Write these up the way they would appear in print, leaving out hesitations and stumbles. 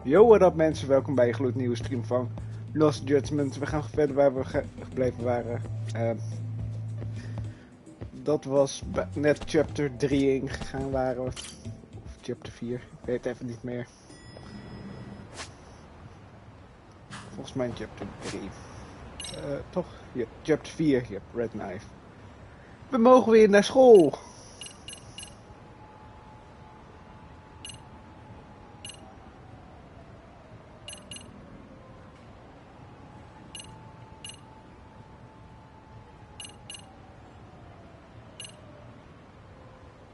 Yo, what up mensen, welkom bij een gloednieuwe stream van Lost Judgment. We gaan verder waar we gebleven waren. Dat was net chapter 3 ingegaan waren we. Of chapter 4, ik weet het even niet meer. Volgens mij chapter 3. Toch? Ja, chapter 4, ja, Red Knife. We mogen weer naar school!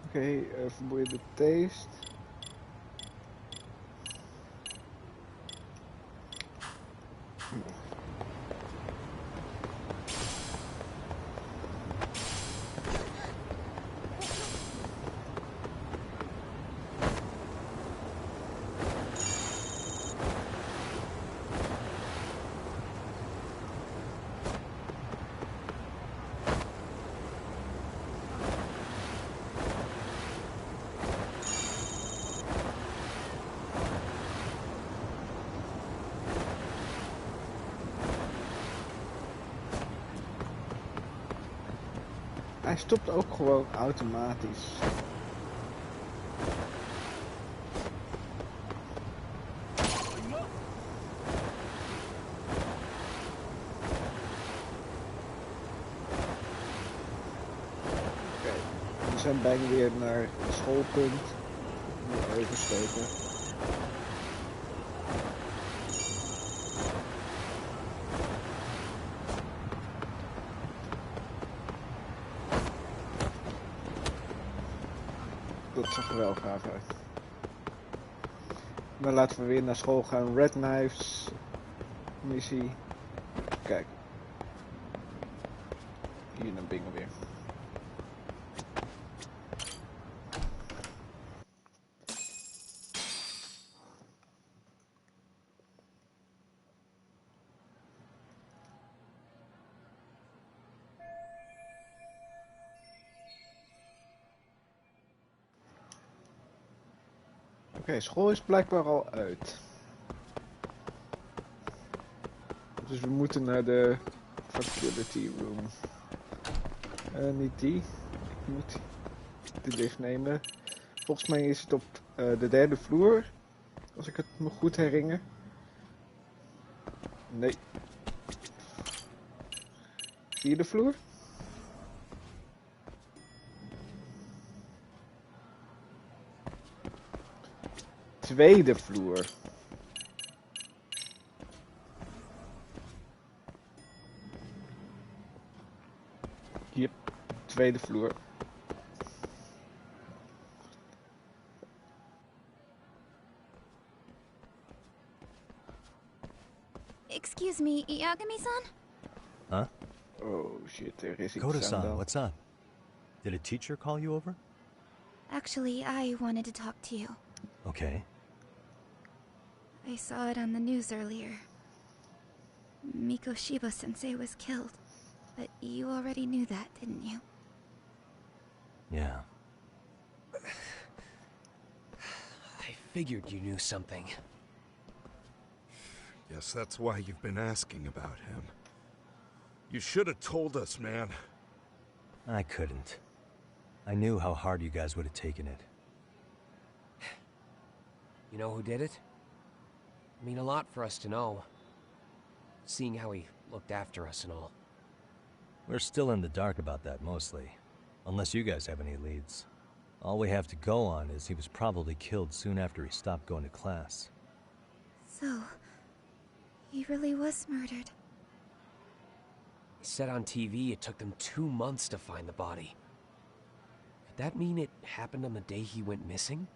Oké, vermoeiende taste. Hij stopt ook gewoon automatisch. Oké, we zijn bijna weer naar het schoolpunt. Weer oversteken. Dat zag er wel gaaf uit. Dan laten we weer naar school gaan. Red Knives missie. Kijk. Hier naar Bingo weer. Oké, school is blijkbaar al uit. Dus we moeten naar de facility room. Niet die. Ik moet de lift nemen. Volgens mij is het op de derde vloer. Als ik het me goed herinner. Nee. Vierde vloer? Tweede vloer. Yep, tweede vloer. Excuse me, Yagami-san? Huh? Oh shit, er is iets Koda-san, aan what's up? Did a teacher call you over? Actually, I wanted to talk to you. Okay. I saw it on the news earlier. Mikoshiba-sensei was killed. But you already knew that, didn't you? Yeah. I figured you knew something. Guess that's why you've been asking about him. You should have told us, man. I couldn't. I knew how hard you guys would have taken it. You know who did it? I mean a lot for us to know. Seeing how he looked after us and all. We're still in the dark about that, mostly. Unless you guys have any leads. All we have to go on is he was probably killed soon after he stopped going to class. So, he really was murdered. He said on TV it took them 2 months to find the body. Could that mean it happened on the day he went missing?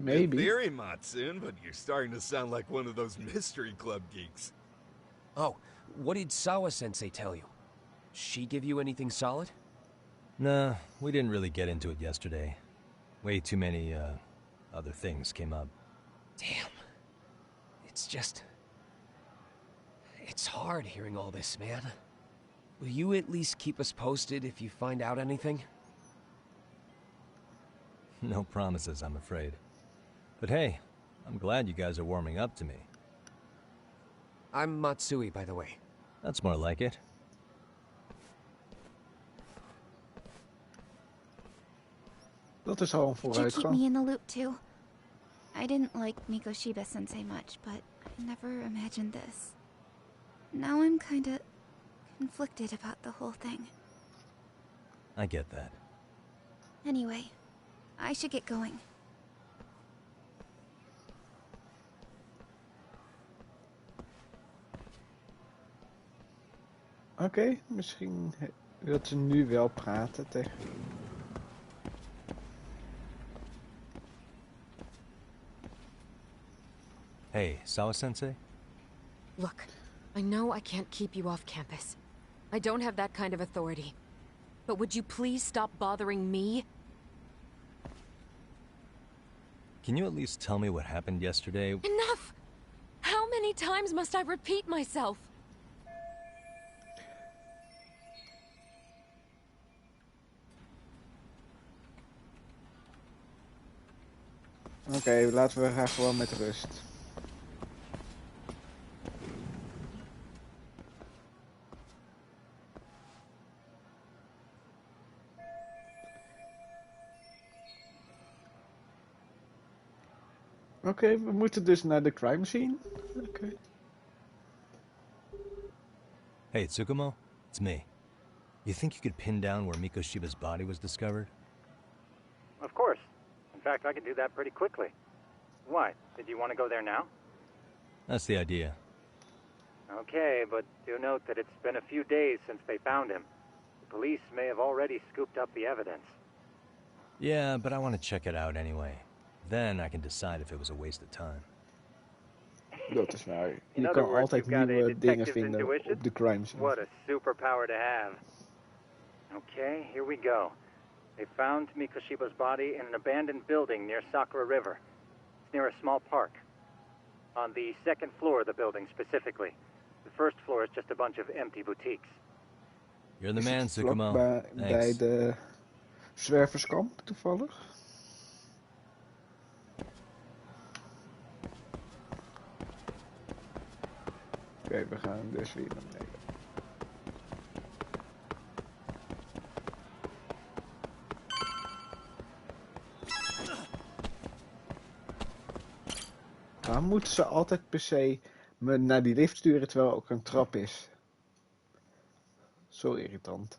Maybe. Good theory, Matsun, but you're starting to sound like one of those mystery club geeks. Oh, what did Sawa-sensei tell you? She give you anything solid? Nah, we didn't really get into it yesterday. Way too many, other things came up. Damn. It's just... It's hard hearing all this, man. Will you at least keep us posted if you find out anything? No promises, I'm afraid. But hey, I'm glad you guys are warming up to me. I'm Matsui, by the way. That's more like it. Dat is al een Could you keep vooruitgang. me in the loop too? I didn't like Mikoshiba-sensei much, but I never imagined this. Now I'm kinda conflicted about the whole thing. I get that. Anyway, I should get going. Oké, misschien wil ze nu wel praten tegen... Hey, Sawa-sensei? Look, I know I can't keep you off campus. I don't have that kind of authority. But would you please stop bothering me? Can you at least tell me what happened yesterday? Enough! How many times must I repeat myself? Oké, laten we haar gewoon met rust. Oké, we moeten dus naar de crime scene. Oké. Hey, Tsukumo? It's me. You think you could pin down where Mikoshiba's body was discovered? Of course. In fact, I could do that pretty quickly. Why? Did you want to go there now? That's the idea. Okay, but do note that it's been a few days since they found him. The police may have already scooped up the evidence. Yeah, but I want to check it out anyway. Then I can decide if it was a waste of time. Dat is waar. In Je other kan words, altijd you've got a nieuwe dingen detective's vinden intuition? op de crime scene. What a superpower to have. Okay, here we go. They found Mikoshiba's body in an abandoned building near Sakura River. It's near a small park. On the second floor of the building specifically. The first floor is just a bunch of empty boutiques. You're the Is man, het Tsukumo. vlak bij Thanks. de zwerverskamp toevallig? Oké, we gaan dus weer naar beneden. Waarom moeten ze altijd per se me naar die lift sturen terwijl er ook een trap is? Zo irritant.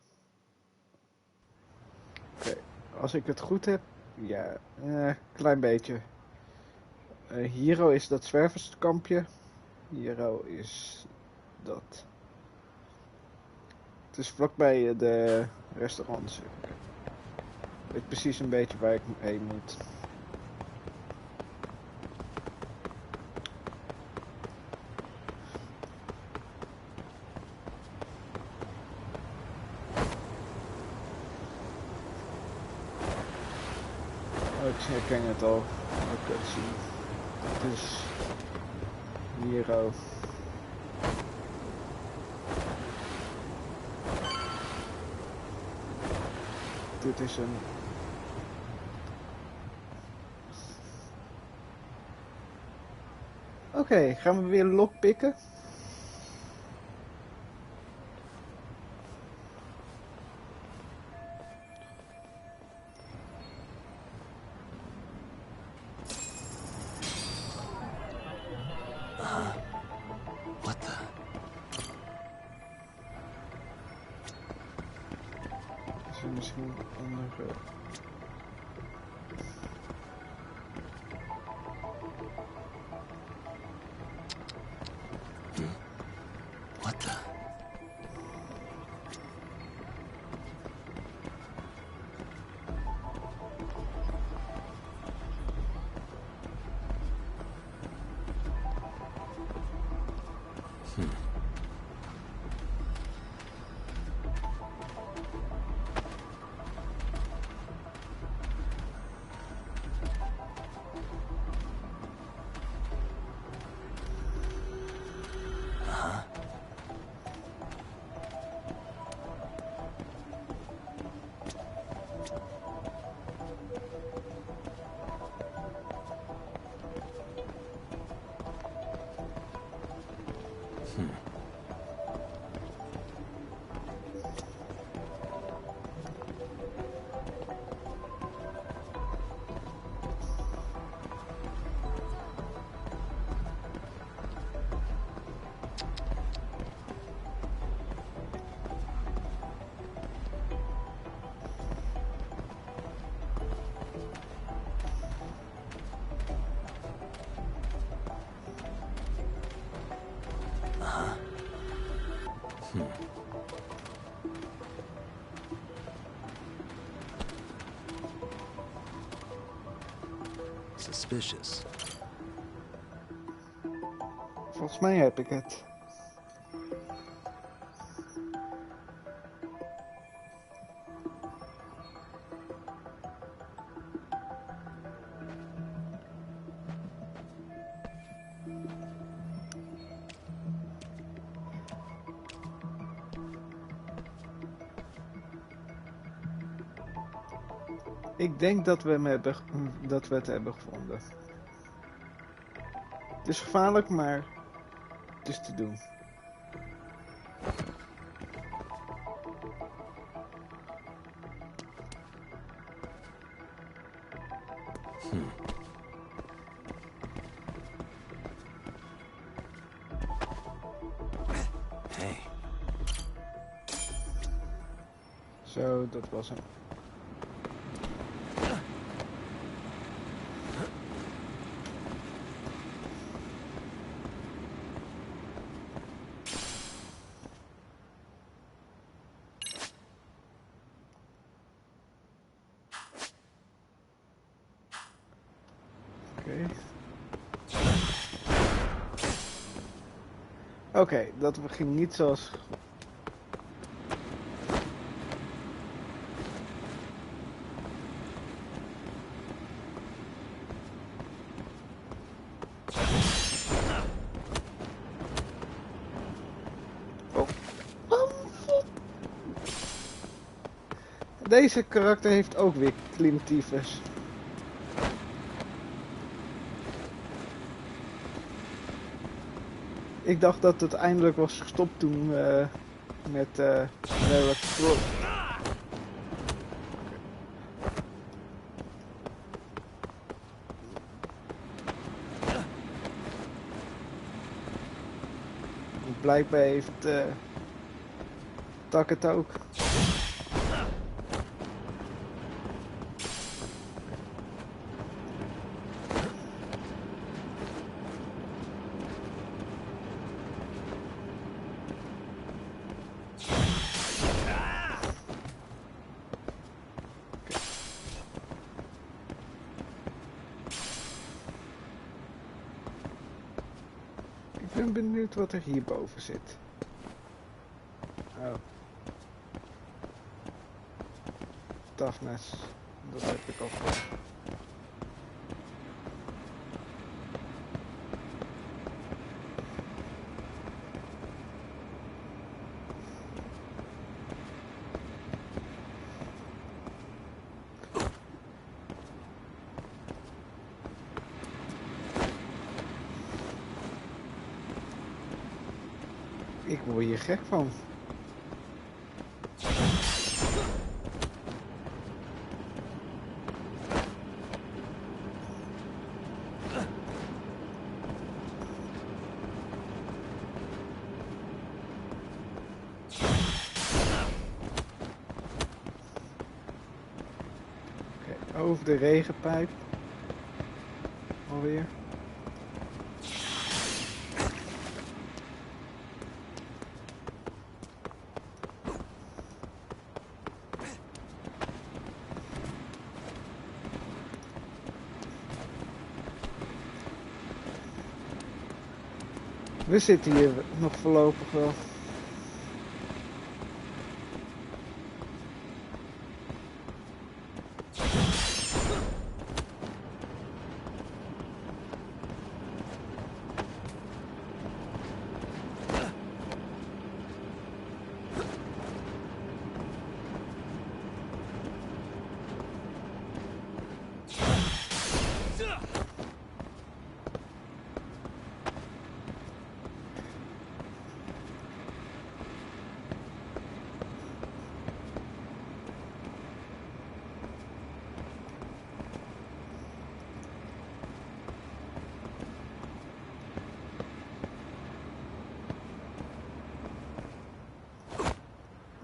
Oké, als ik het goed heb, ja, klein beetje. Hiro is dat zwerverskampje. Hiro is dat. Het is vlakbij de restaurants. Ik weet precies een beetje waar ik heen moet. Oh, ik herken het al. Ik kan het zien. Het is Hiro. Dit is een... Oké, gaan we weer lockpicken? What the? Is er misschien een andere... What the? suspicious. Volgens mij heb ik het. Ik denk dat we het hebben gevonden. Het is gevaarlijk, maar het is te doen. Hey. Zo, dat was hem. Oké, dat ging niet zoals... Oh. Deze karakter heeft ook weer klimtyfus. Ik dacht dat het eindelijk was gestopt toen met Lara Croft. Blijkbaar heeft Tak het ook. Ik ben benieuwd wat er hierboven zit. Oh. Toughness. Dat heb ik al gehad. Ik word hier gek van. Oké, over de regenpijp. Alweer. We zitten hier nog voorlopig wel.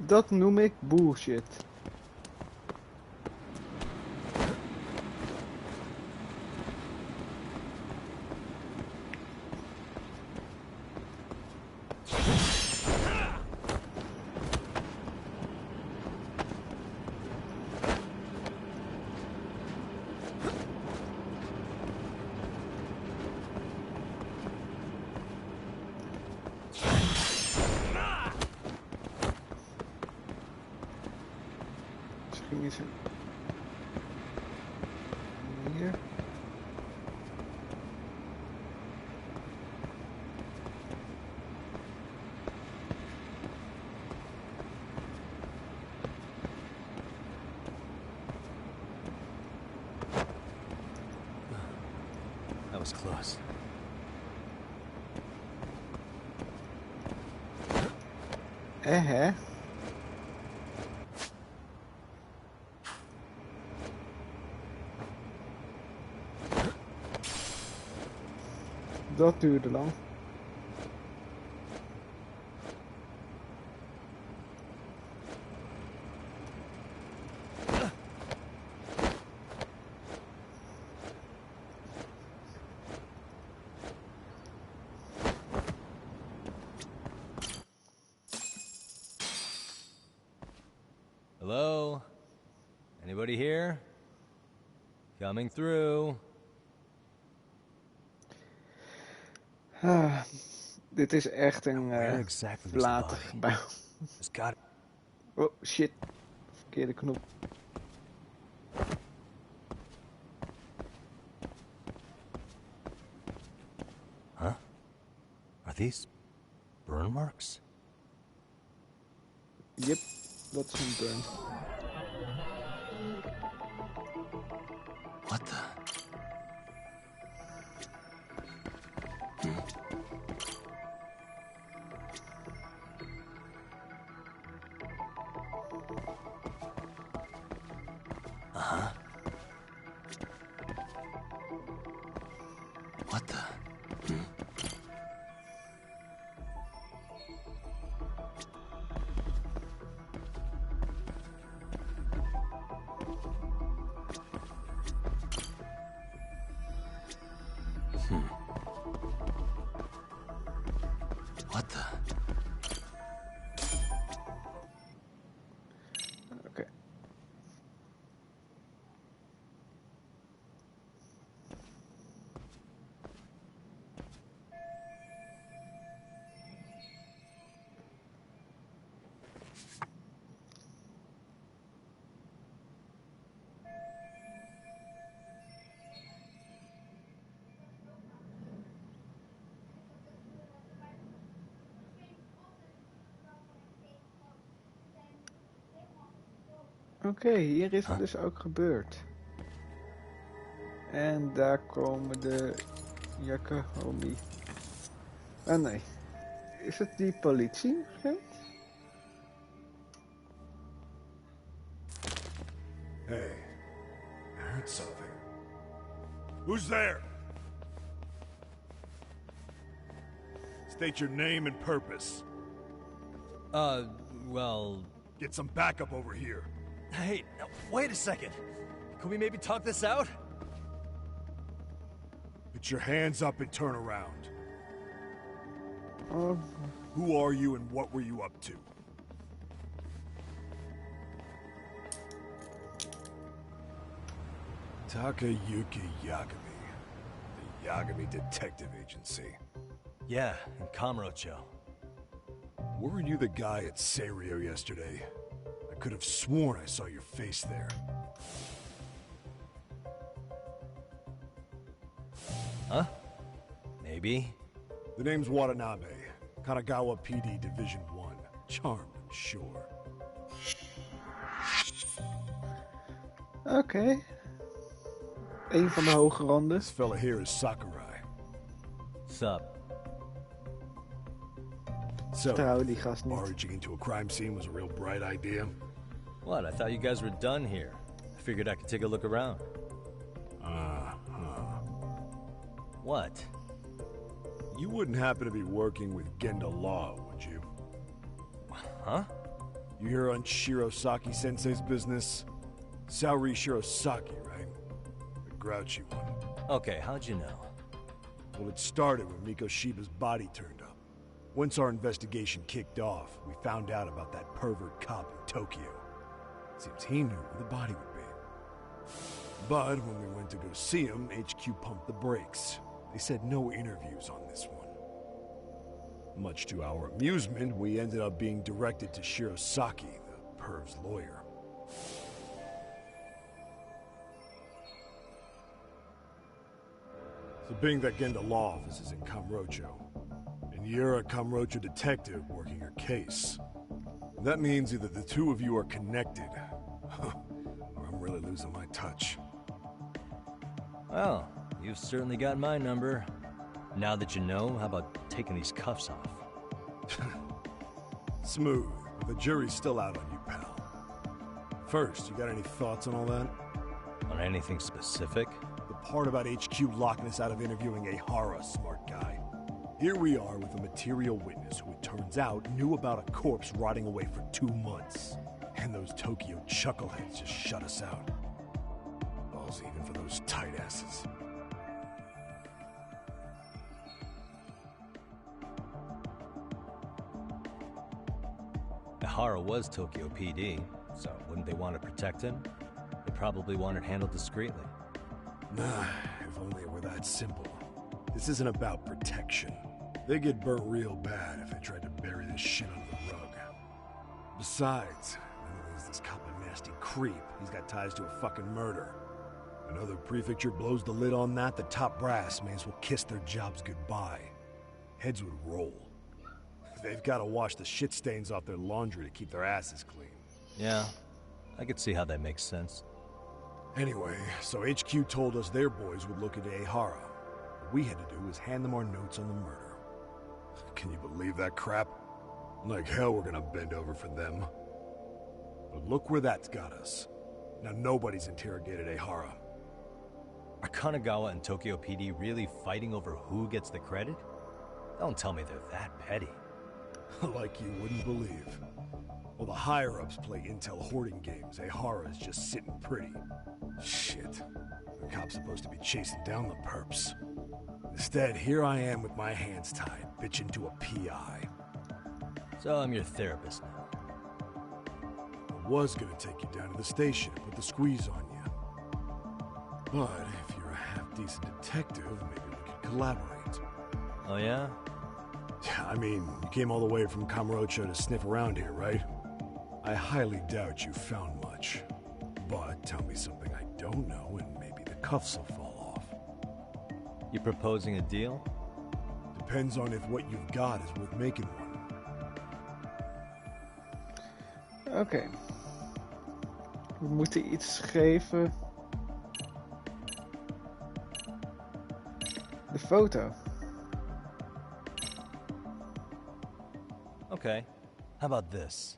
Dat noem ik bullshit. is er... Hier. That was close. Hè? Dat duurde lang. Hello? Anybody here? Coming through. Dit is echt een Where exactly was the verlaten body? gebouw. It's got... Oh shit. Verkeerde knop. Huh? Are these burn marks? Yep, dat is een burn. What the... Uh-huh. What the... What the... Oké. Oké, hier is het dus ook gebeurd. En daar komen de Yakuhomi. Ah nee. Is het die politie? Hey, I heard something. Who's there? State your name and purpose. Well... Get some backup over here. Hey, now, wait a second. Can we maybe talk this out? Put your hands up and turn around. Oh, Who are you and what were you up to? Takayuki Yagami. The Yagami Detective Agency. Yeah, in Kamurocho. Weren't you the guy at Seirio yesterday? I could have sworn I saw your face there. Huh? Maybe. The name's Watanabe. Kanagawa PD Division 1. Charmed, I'm sure. oké. Eén van de hoge randen. This fella here is Sakurai. Sup? So, Vertrouwen die gast niet. barging into a crime scene was a real bright idea. What? I thought you guys were done here. I figured I could take a look around. What? You wouldn't happen to be working with Genda Law, would you? Huh? You hear on Shirosaki Sensei's business? Saori Shirosaki, right? The grouchy one. Okay, how'd you know? Well, it started when Miko Shiba's body turned up. Once our investigation kicked off, we found out about that pervert cop in Tokyo. Seems he knew where the body would be. But when we went to go see him, HQ pumped the brakes. They said no interviews on this one. Much to our amusement, we ended up being directed to Shirosaki, the perv's lawyer. So being that Genda law office is in Kamurocho, and you're a Kamurocho detective working your case, that means either the two of you are connected, or I'm really losing my touch. Well, you've certainly got my number. Now that you know, how about taking these cuffs off? Smooth, but the jury's still out on you, pal. First, you got any thoughts on all that? On anything specific? The part about HQ locking us out of interviewing Ehara, smart guy. Here we are with a material witness who it turns out knew about a corpse rotting away for 2 months. And those Tokyo chuckleheads just shut us out. Balls even for those tight asses. Ehara was Tokyo PD, so wouldn't they want to protect him? They probably want it handled discreetly. Nah, if only it were that simple. This isn't about protection. They get burnt real bad if they tried to bury this shit under the rug. Besides, not only is this cop a nasty creep, he's got ties to a fucking murder. Another prefecture blows the lid on that, the top brass may as well kiss their jobs goodbye. Heads would roll. They've got to wash the shit stains off their laundry to keep their asses clean. Yeah, I could see how that makes sense. Anyway, so HQ told us their boys would look into Ehara. What we had to do was hand them our notes on the murder. Can you believe that crap? Like hell we're gonna bend over for them. But look where that's got us. Now nobody's interrogated Ehara. Are Kanagawa and Tokyo PD really fighting over who gets the credit? Don't tell me they're that petty. Like you wouldn't believe. While the higher-ups play intel hoarding games, Ehara is just sitting pretty. Shit. The cop's supposed to be chasing down the perps. Instead, here I am with my hands tied, bitching to a PI. So I'm your therapist now. I was gonna take you down to the station and put the squeeze on you. But if you're a half-decent detective, maybe we could collaborate. Oh yeah? I mean, you came all the way from Kamurocho to sniff around here, right? I highly doubt you found much. But tell me something I don't know and maybe the cuffs will fall off. You proposing a deal? Depends on if what you've got is worth making one. Oké. We moeten iets geven. De foto. Okay. How about this?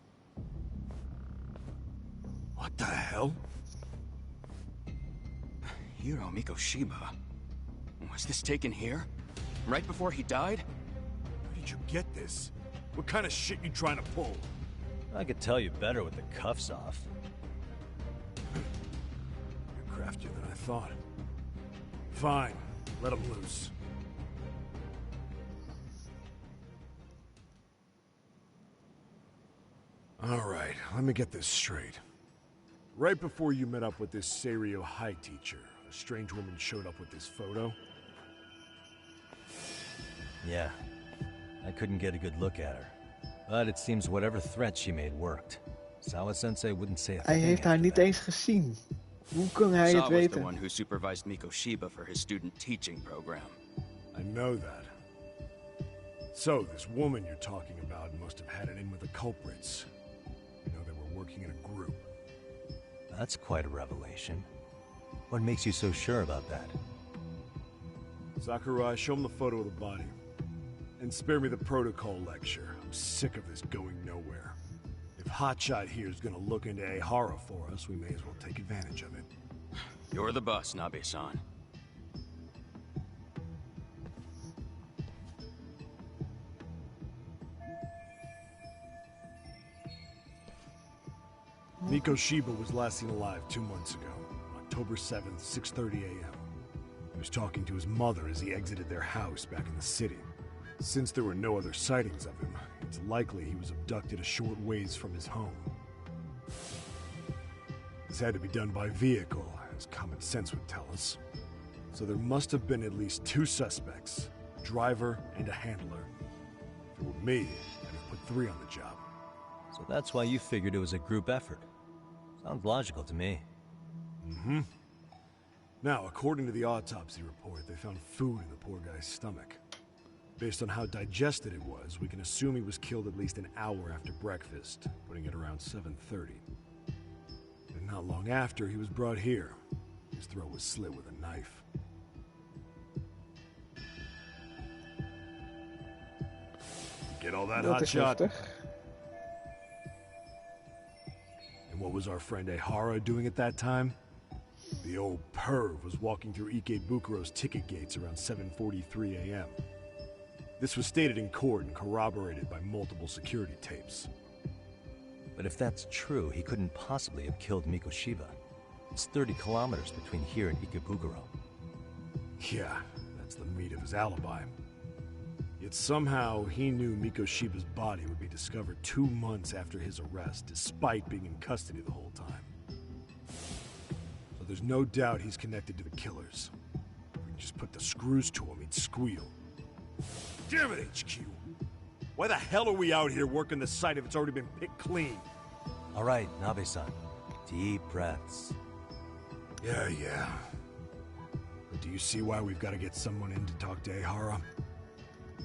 What the hell? Hiro Mikoshiba. Was this taken here? Right before he died? Where did you get this? What kind of shit you trying to pull? I could tell you better with the cuffs off. You're craftier than I thought. Fine. Let him loose. Alright, let me get this straight. Right before you met up with this Seiryo High teacher, a strange woman showed up with this photo? Yeah. I couldn't get a good look at her. But it seems whatever threat she made worked. Sawa-sensei wouldn't say a Hij thing heeft haar after niet that. eens gezien. Hoe kon hij het Saw was the weten? one who supervised Mikoshiba for his student teaching program. I know that. So, this woman you're talking about must have had it in with the culprits. You know, they were working in a group. That's quite a revelation. What makes you so sure about that? Sakurai, show him the photo of the body. And spare me the protocol lecture. I'm sick of this going nowhere. If Hotshot here's gonna look into Ehara for us, we may as well take advantage of it. You're the boss, Nabe-san. Mikoshiba was last seen alive 2 months ago, October 7th, 6:30 a.m. He was talking to his mother as he exited their house back in the city. Since there were no other sightings of him, it's likely he was abducted a short ways from his home. This had to be done by vehicle, as common sense would tell us. So there must have been at least 2 suspects, a driver and a handler. If it were me, I'd have put 3 on the job. So that's why you figured it was a group effort. Sounds logical to me. Mm-hmm. Now, according to the autopsy report, they found food in the poor guy's stomach. Based on how digested it was, we can assume he was killed at least an hour after breakfast, putting it around 7:30. And not long after, he was brought here. His throat was slit with a knife. Get all that Dat hot is shot? heftig. And what was our friend Ehara doing at that time? The old perv was walking through Ikebukuro's ticket gates around 7:43 a.m. This was stated in court and corroborated by multiple security tapes. But if that's true, he couldn't possibly have killed Mikoshiba. It's 30 kilometers between here and Ikebukuro. Yeah, that's the meat of his alibi. Yet somehow he knew Mikoshiba's body would be discovered 2 months after his arrest, despite being in custody the whole time. So there's no doubt he's connected to the killers. If we can just put the screws to him, he'd squeal. Damn it, HQ! Why the hell are we out here working the site if it's already been picked clean? All right, Nabe-san. Deep breaths. Yeah. But do you see why we've got to get someone in to talk to Ehara?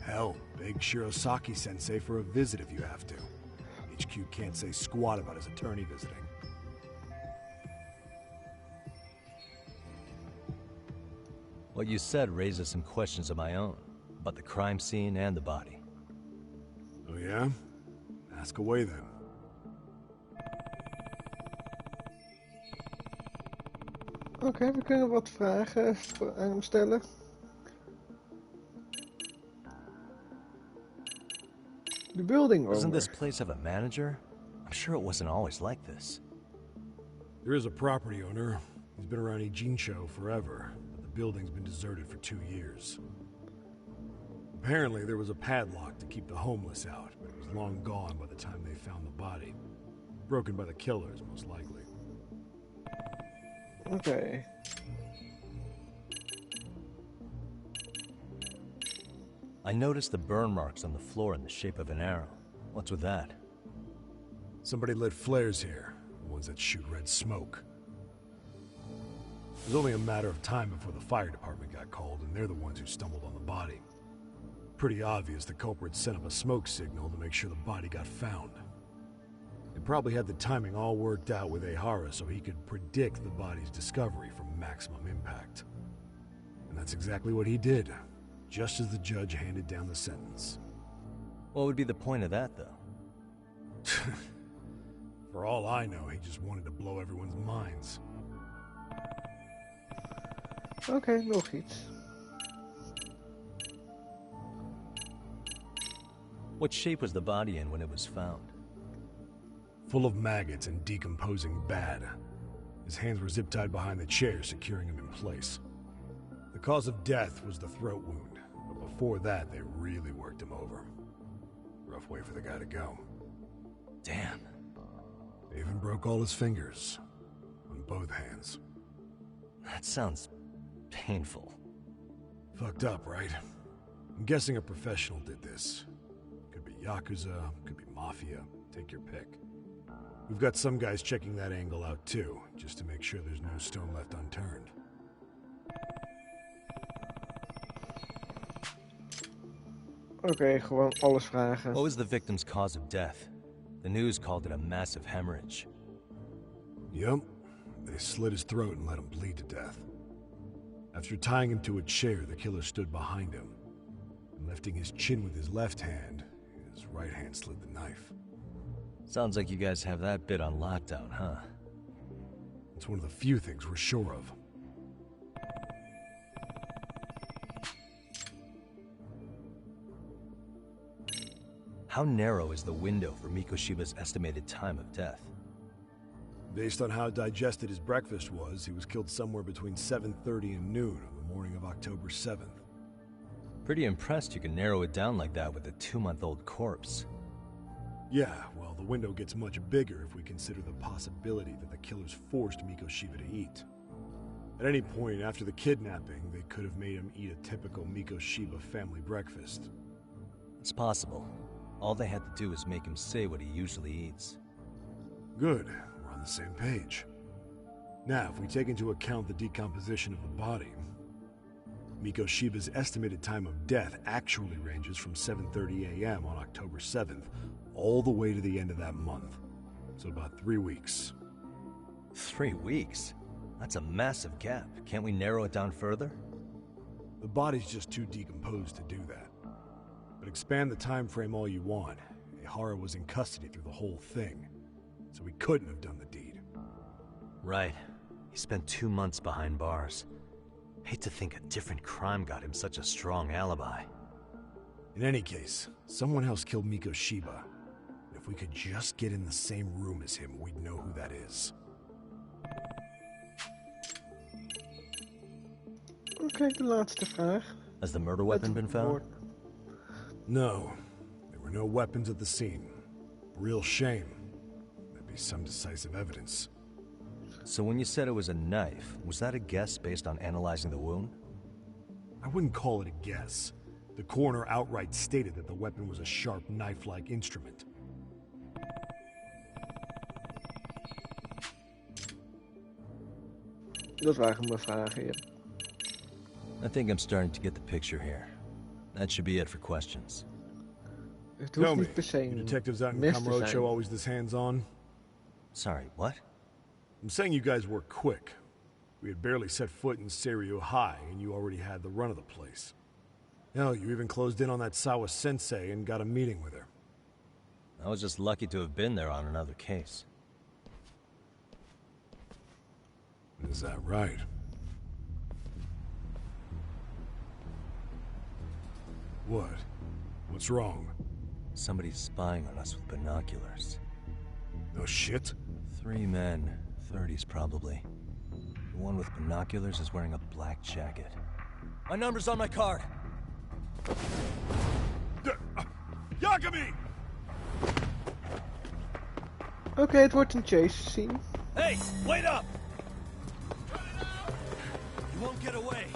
Hell, beg Shirosaki-sensei for a visit if you have to. HQ can't say squat about his attorney visiting. What you said raises some questions of my own, about the crime scene and the body. Oh yeah? Ask away then. Oké, we kunnen wat vragen aan hem stellen. The building owner. Doesn't this place have a manager? I'm sure it wasn't always like this. There is a property owner. He's been around Ijincho forever, but the building's been deserted for 2 years. Apparently, there was a padlock to keep the homeless out, but it was long gone by the time they found the body. Broken by the killers, most likely. Oké. I noticed the burn marks on the floor in the shape of an arrow. What's with that? Somebody lit flares here, the ones that shoot red smoke. It was only a matter of time before the fire department got called, and they're the ones who stumbled on the body. Pretty obvious the culprit set up a smoke signal to make sure the body got found. They probably had the timing all worked out with Ehara so he could predict the body's discovery from maximum impact. And that's exactly what he did, just as the judge handed down the sentence. What would be the point of that, though? For all I know, he just wanted to blow everyone's minds. Oké, nog iets. What shape was the body in when it was found? Full of maggots and decomposing bad. His hands were zip-tied behind the chair, securing him in place. The cause of death was the throat wound, but before that, they really worked him over. Rough way for the guy to go. Damn. They even broke all his fingers. On both hands. That sounds painful. Fucked up, right? I'm guessing a professional did this. Could be Yakuza, could be Mafia, take your pick. We've got some guys checking that angle out too, just to make sure there's no stone left unturned. Oké, gewoon alles vragen. What was the victim's cause of death? The news called it a massive hemorrhage. Yep. They slit his throat and let him bleed to death. After tying him to a chair, the killer stood behind him. And lifting his chin with his left hand, his right hand slid the knife. Sounds like you guys have that bit on lockdown, huh? It's one of the few things we're sure of. How narrow is the window for Mikoshiba's estimated time of death? Based on how digested his breakfast was, he was killed somewhere between 7:30 and noon on the morning of October 7th. Pretty impressed you can narrow it down like that with a 2-month-old corpse. Yeah, well, the window gets much bigger if we consider the possibility that the killers forced Mikoshiba to eat. At any point after the kidnapping, they could have made him eat a typical Mikoshiba family breakfast. It's possible. All they had to do was make him say what he usually eats. Good, we're on the same page. Now, if we take into account the decomposition of the body, Mikoshiba's estimated time of death actually ranges from 7:30 a.m. on October 7th all the way to the end of that month. So about 3 weeks. 3 weeks? That's a massive gap. Can't we narrow it down further? The body's just too decomposed to do that. But expand the time frame all you want. Ihara was in custody through the whole thing, so he couldn't have done the deed. Right. He spent 2 months behind bars. Hate to think a different crime got him such a strong alibi. In any case, someone else killed Mikoshiba. If we could just get in the same room as him, we'd know who that is. Oké, de laatste vraag. Has the murder weapon been found? No. There were no weapons at the scene. Real shame. That'd be some decisive evidence. So when you said it was a knife, was that a guess based on analyzing the wound? I wouldn't call it a guess. The coroner outright stated that the weapon was a sharp knife-like instrument. Dat waren mijn vragen, ja. I think I'm starting to get the picture here. That should be it for questions. Het Tell hoeft me, niet per se you detectives out in mis te Kamurocho zijn. always this hands-on? Sorry, what? I'm saying you guys were quick. We had barely set foot in Seiryu High, and you already had the run of the place. Hell, you even closed in on that Sawa sensei and got a meeting with her. I was just lucky to have been there on another case. Is that right? What? What's wrong? Somebody's spying on us with binoculars. No shit? 3 men, 30s probably. The one with binoculars is wearing a black jacket. My number's on my card! Yagami! Oké, het wordt een chase scene. Hey, wait up! You won't get away.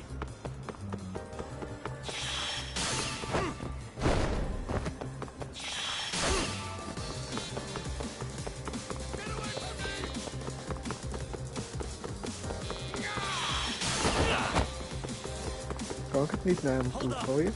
Kan ik het niet naar hem toe gooien?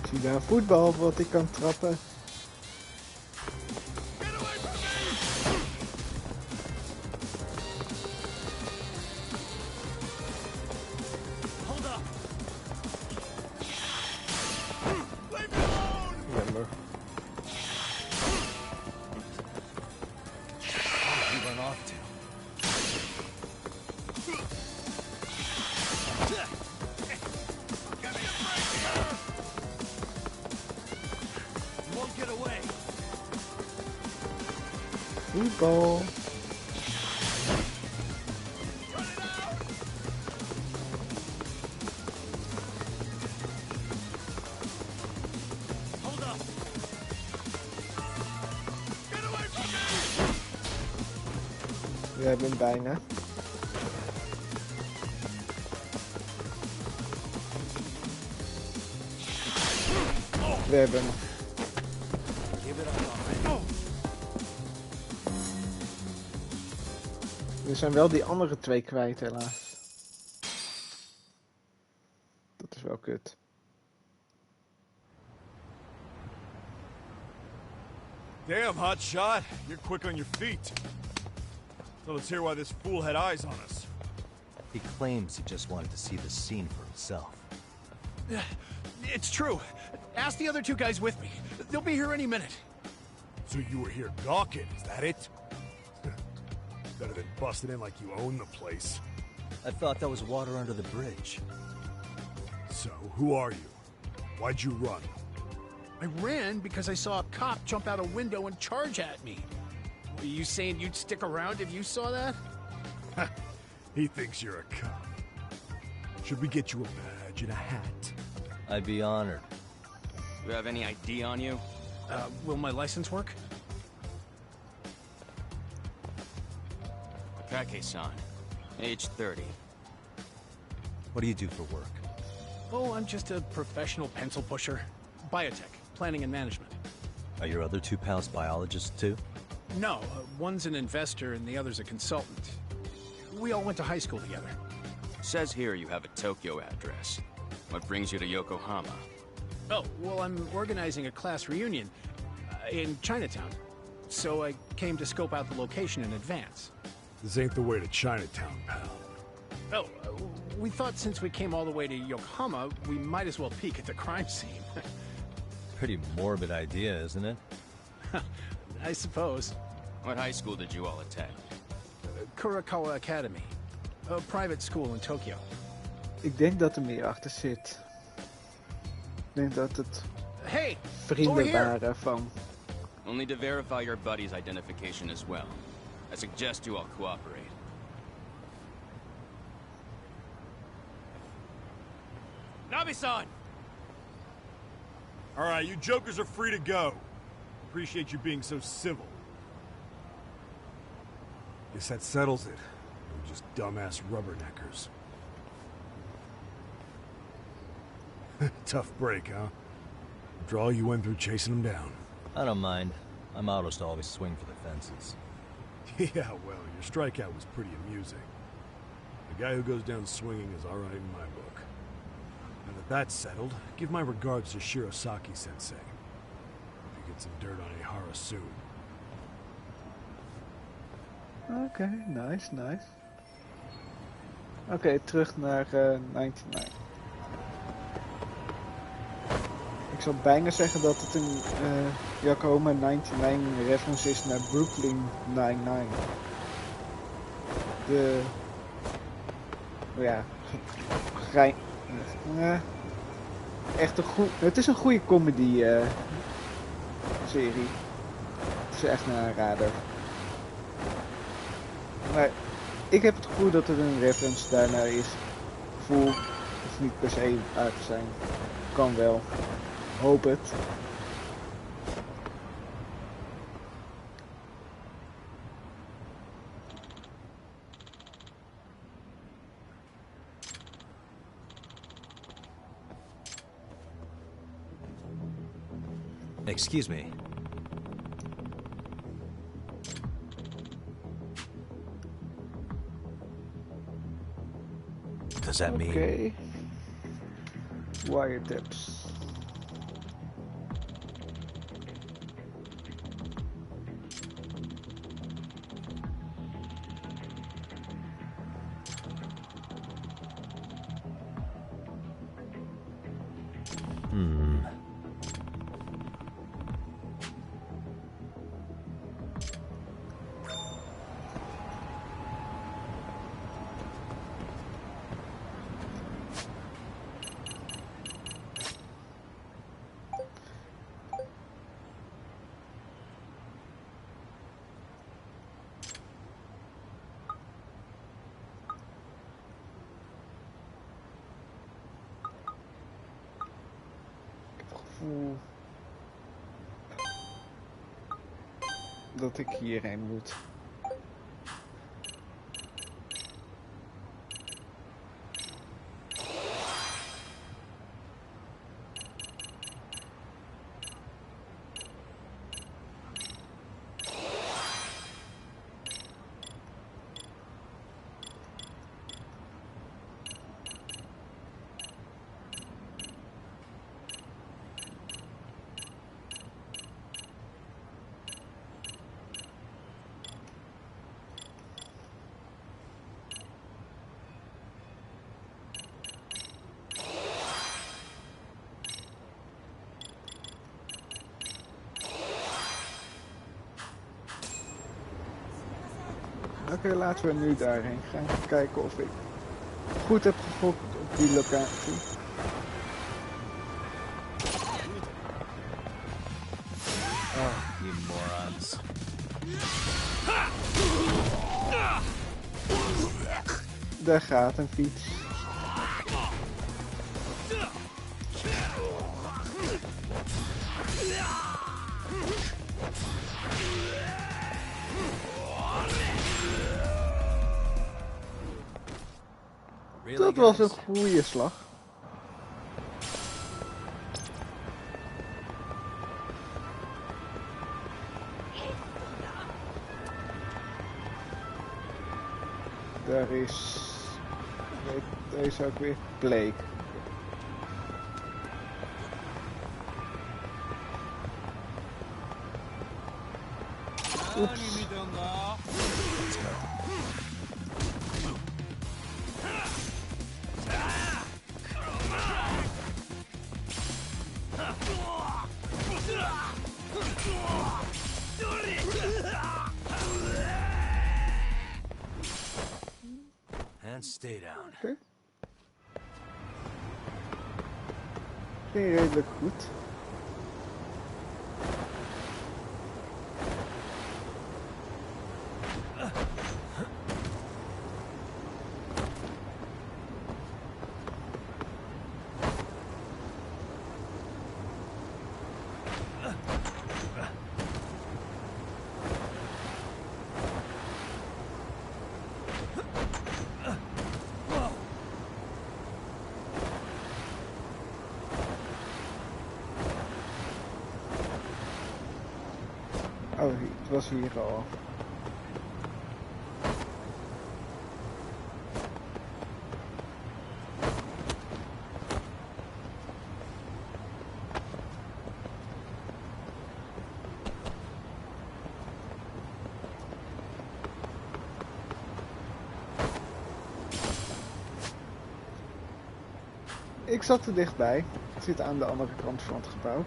Zie daar voetbal wat ik kan trappen. Jammer. You run off to. You won't get away. Voetbal. Hold up. We hebben hem bijna. We hebben hem. Give it up, all right? We zijn wel die andere 2 kwijt, helaas. Dat is wel kut. Damn, hotshot. You're quick on your feet. So let's hear why this fool had eyes on us. He claims he just wanted to see the scene for himself. It's true. Ask the other 2 guys with me. They'll be here any minute. So you were here gawking, is that it? Better than busting in like you own the place. I thought that was water under the bridge. So, who are you? Why'd you run? I ran because I saw a cop jump out a window and charge at me. Were you saying you'd stick around if you saw that? He thinks you're a cop. Should we get you a badge and a hat? I'd be honored. You have any ID on you? Will my license work? Akake-san, age 30. What do you do for work? Oh, I'm just a professional pencil pusher. Biotech, planning and management. Are your other two pals biologists too? No, one's an investor and the other's a consultant. We all went to high school together. Says here you have a Tokyo address. What brings you to Yokohama? Oh, well, I'm organizing a class reunion in Chinatown. So I came to scope out the location in advance. This ain't the way to Chinatown, pal. Oh, we thought since we came all the way to Yokohama, we might as well peek at the crime scene. Pretty morbid idea, isn't it? I suppose. What high school did you all attend? Kurakawa Academy. A private school in Tokyo. Ik denk dat er meer achter zit. Ik denk dat het Hey, vrienden over here. waren van... We'll need to verify your buddy's identification as well. I suggest you all cooperate. Nabi-san! Alright, you jokers are free to go. Appreciate you being so civil. Guess that settles it. We're just dumbass rubberneckers. Tough break, huh? After all you went through chasing them down. I don't mind. My motto's to always swing for the fences. Yeah, well, your strikeout was pretty amusing. The guy who goes down swinging is alright in my book. Now that that's settled, give my regards to Shirosaki-sensei. Hope you get some dirt on Ihara soon. Oké, nice, nice. Oké, terug naar 99. Ik zou bijna zeggen dat het een Yokohama 99 reference is naar Brooklyn 99. De... Ja... echt een goed... Het is een goede comedy serie. Het is echt een aanrader. Maar ik heb het gevoel dat er een reference daarnaar is. Gevoel hoeft niet per se uit te zijn. Kan wel. Hoop het. Excuse me. Does that mean... Okay. Wiretaps. Dat ik hierheen moet. Oké, laten we nu daarheen gaan. Kijken of ik goed heb gegokt op die locatie. Oh, you morons. Daar gaat een fiets. Really, Dat was een guys? goede slag. Daar is... Deze ook weer Blake. Oeps. And stay down. Oké. Ging redelijk goed. Oh, het was hier al. Ik zat er dichtbij. Ik zit aan de andere kant van het gebouw.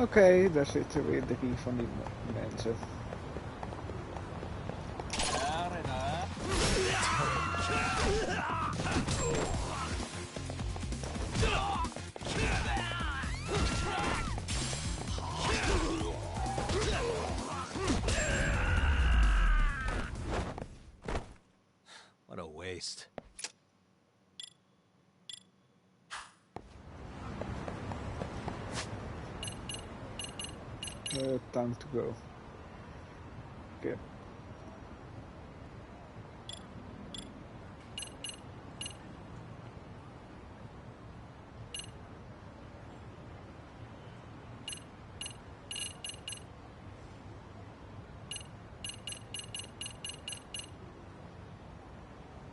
Oké, daar zitten weer 3 van die mensen. What a waste. Time to go. Oké.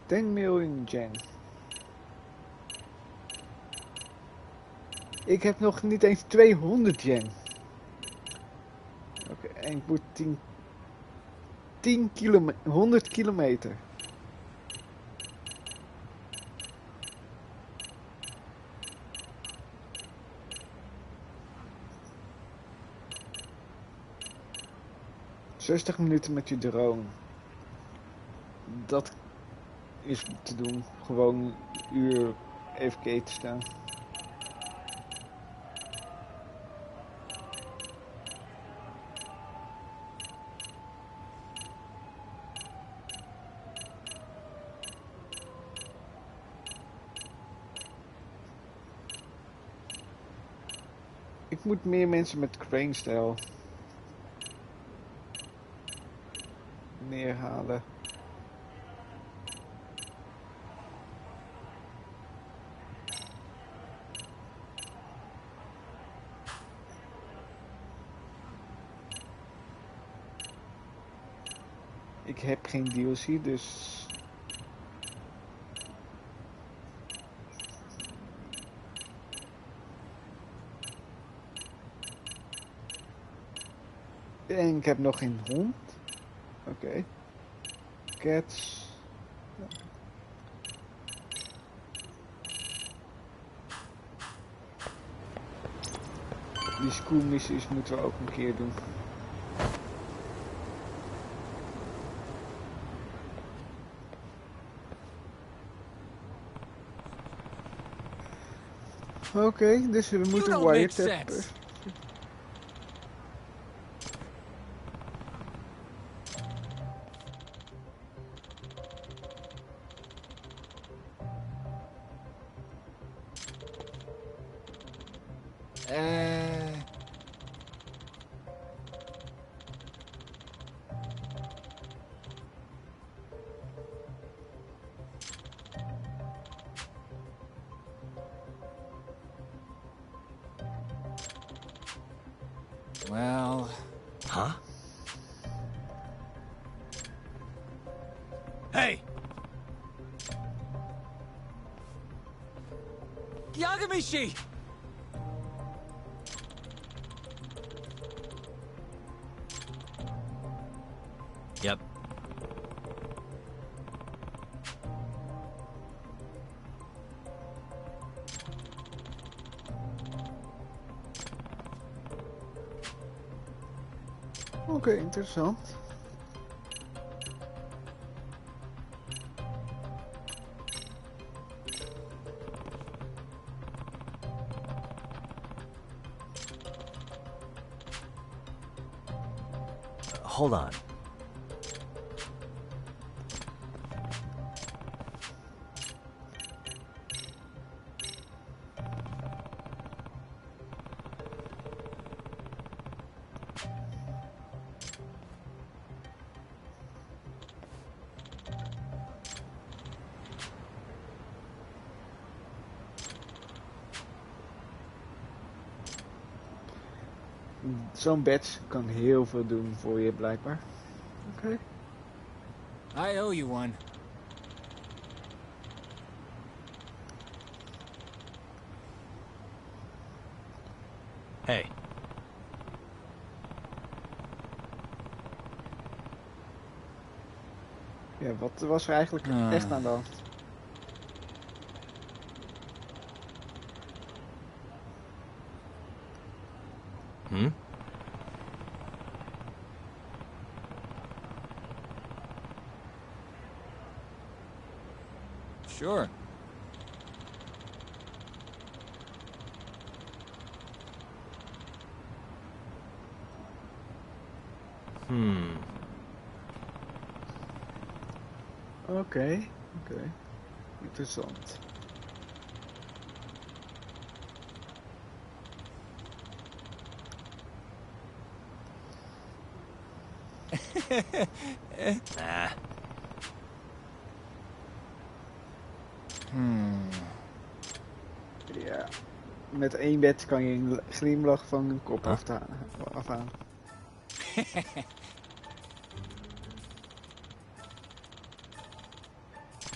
$10 million yen. Ik heb nog niet eens 200 yen. Oké, en ik moet 100 kilometer. ...60 minuten met je drone. Dat is te doen. Gewoon een uur AFK te staan. Ik moet meer mensen met crane-stijl neerhalen. Ik heb geen DLC, dus... En ik heb nog geen hond. Oké. Cats. Ja. Die schoolmissies moeten we ook een keer doen. Oké, dus we moeten wiretappen. Well... Huh? Hey! Yagamishi! Yep. Oké, interessant. Hold on. Zo'n badge kan heel veel doen voor je blijkbaar. Oké. I owe you one. Hey. Ja, wat was er eigenlijk echt aan de hand? Hmm? Sure. Oké. Interessant. Nah. Ja. Met één badge kan je een glimlach van een kop afhalen.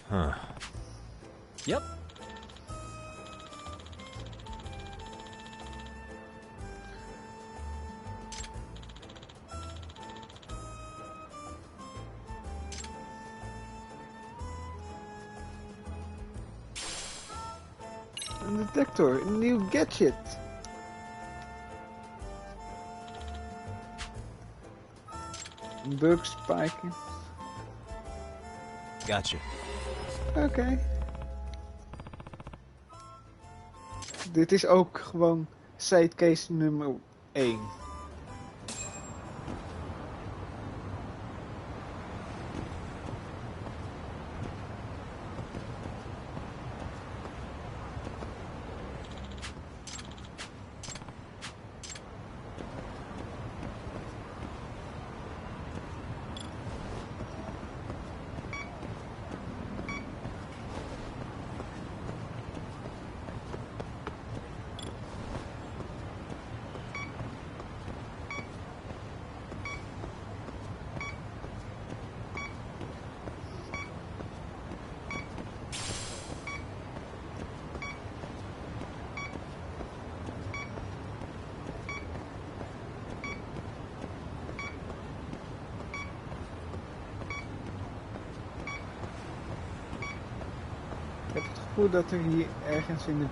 Huh. Yep. Een detector, een nieuw gadget. Een bug spiking. Gotcha. Oké. Dit is ook gewoon sidecase nummer 1. Ik heb het gevoel dat er hier ergens in de...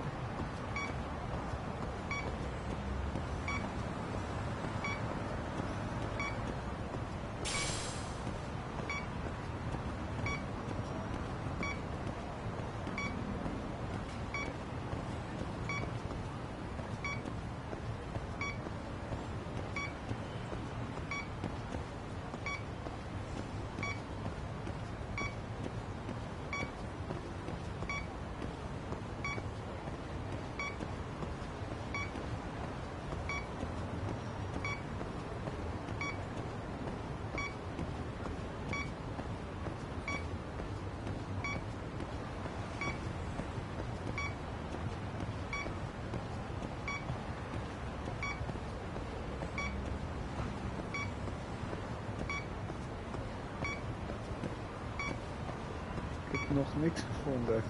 nog niks gevonden.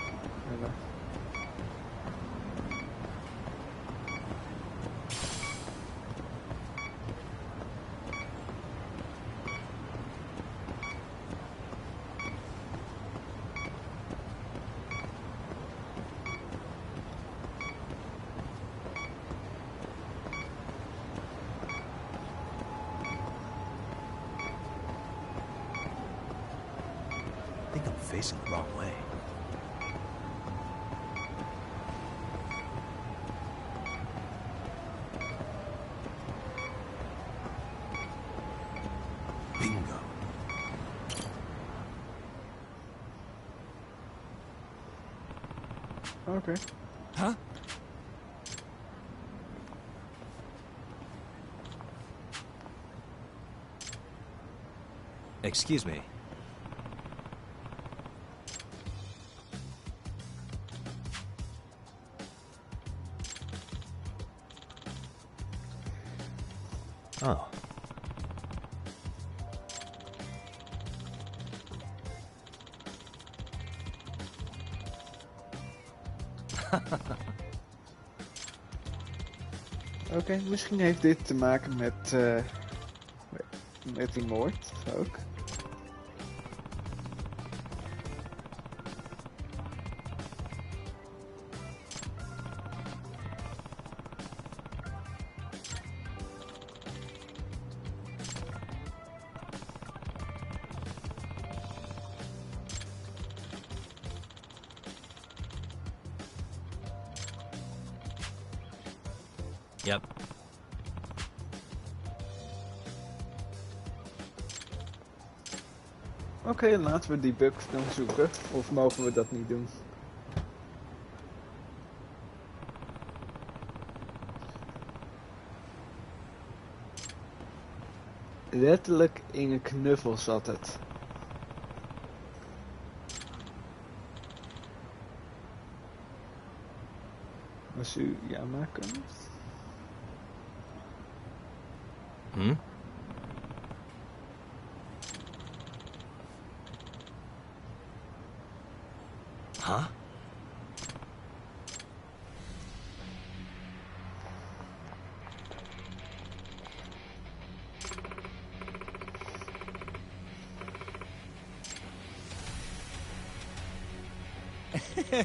En, I think I'm facing the wrong way. Bingo. Oké. Huh? Excuse me. Oh. Oké, misschien heeft dit te maken met die moord ook. Yep. Oké, laten we die bugs dan zoeken. Of mogen we dat niet doen? Letterlijk in een knuffel zat het. Als u Yama kunt. Hmm? Huh?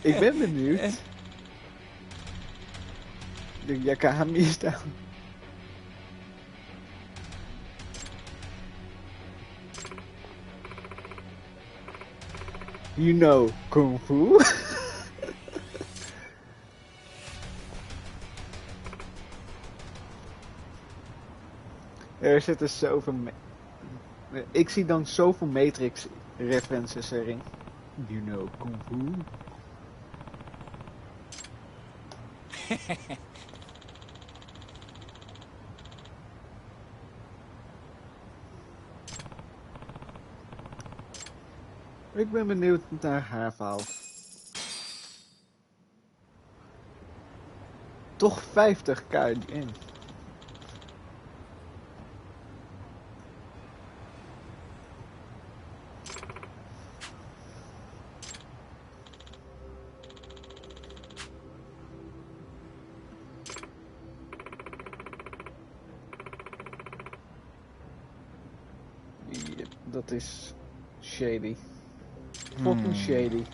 Ik ben benieuwd. De Yakami is down. You know Kung Fu? Er zitten zoveel... Ik zie dan zoveel Matrix references erin. You know Kung Fu? Ik ben benieuwd naar haar verhaal. Toch 50k in. Yep, dat is shady. Fucking shady.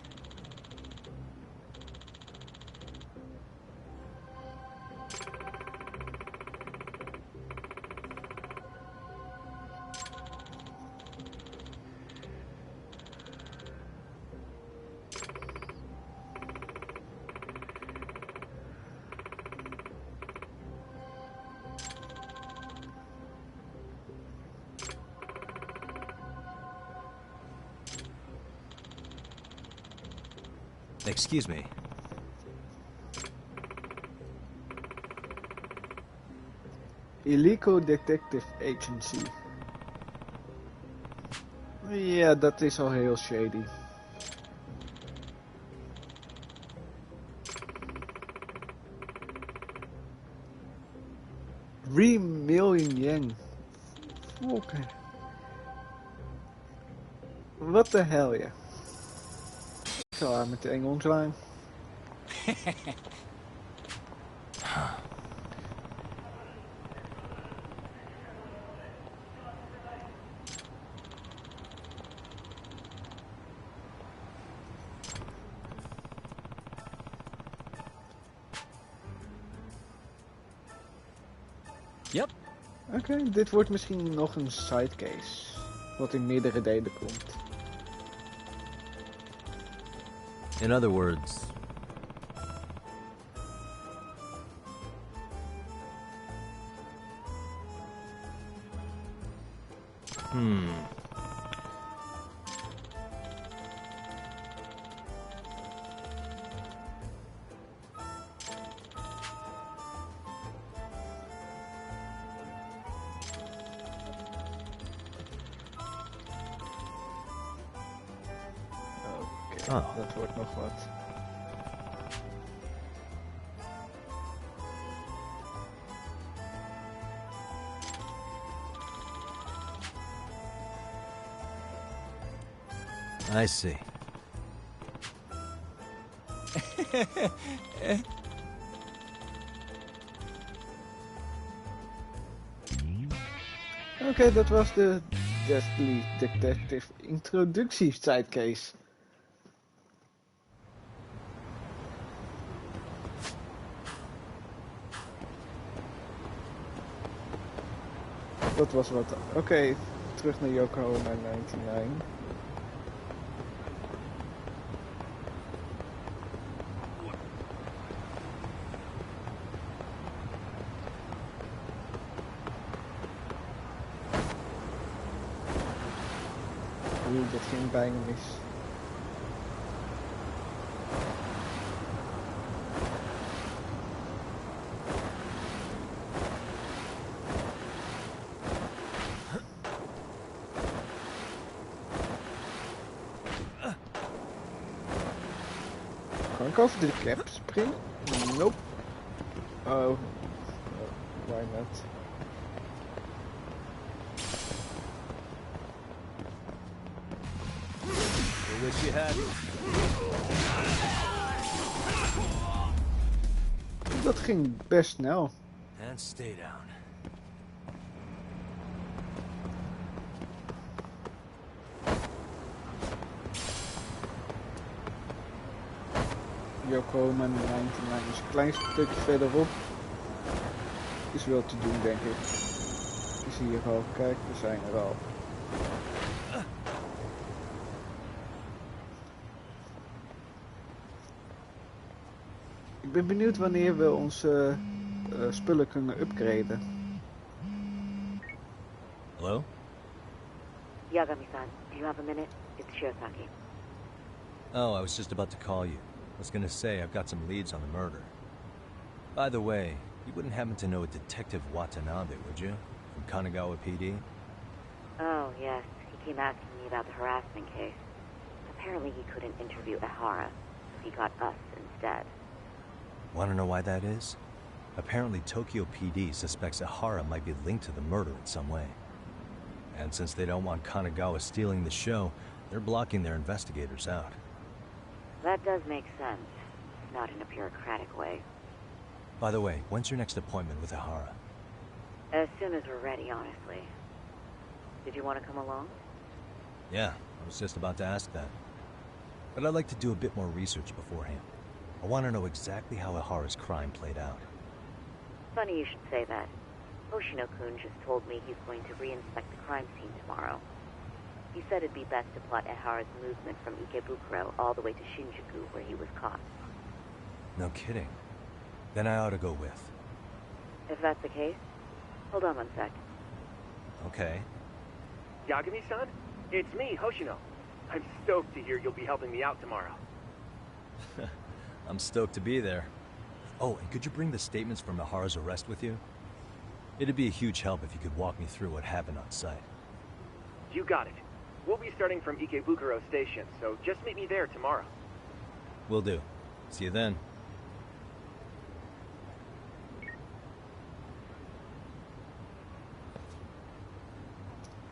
Excuse me. Illegal Detective Agency. Ja, dat is al heel shady. $3,000,000 Fuck. What the hell, ja. zal haar meteen omslaan. Yep. Oké, dit wordt misschien nog een sidecase. Wat in meerdere delen komt. In other words, Oké, dat wordt nog wat. I see. Oké, dat was de Deathly Detective introductie sidecase. Dat was wat. Oké, terug naar Yokohama 99. Oeh, dat ging bijna mis. Kan ik over de cap springen? Nope. Oh. Why not? I wish you had. Dat ging best snel. And stay down. Yokohama 99 is een klein stukje verderop. Is wel te doen, denk ik. Is hier al. Kijk, we zijn er al. Ik ben benieuwd wanneer we onze spullen kunnen upgraden. Hello? Yagami-san, do you have a minute? It's Shirataki. Oh, I was just about to call you. I was gonna say I've got some leads on the murder. By the way, you wouldn't happen to know a Detective Watanabe, would you? From Kanagawa PD? Oh, yes. He came asking me about the harassment case. Apparently he couldn't interview Ehara, so he got us instead. Want to know why that is? Apparently Tokyo PD suspects Ehara might be linked to the murder in some way. And since they don't want Kanagawa stealing the show, they're blocking their investigators out. That does make sense. Not in a bureaucratic way. By the way, when's your next appointment with Ehara? As soon as we're ready, honestly. Did you want to come along? Yeah, I was just about to ask that. But I'd like to do a bit more research beforehand. I want to know exactly how Ehara's crime played out. Funny you should say that. Hoshino-kun just told me he's going to reinspect the crime scene tomorrow. He said it'd be best to plot Ehara's movement from Ikebukuro all the way to Shinjuku, where he was caught. No kidding. Then I ought to go with. If that's the case, hold on one sec. Okay. Yagami-san? It's me, Hoshino. I'm stoked to hear you'll be helping me out tomorrow. I'm stoked to be there. Oh, and could you bring the statements from Ehara's arrest with you? It'd be a huge help if you could walk me through what happened on site. You got it. We'll be starting from Ikebukuro Station, so just meet me there tomorrow. Will do. See you then.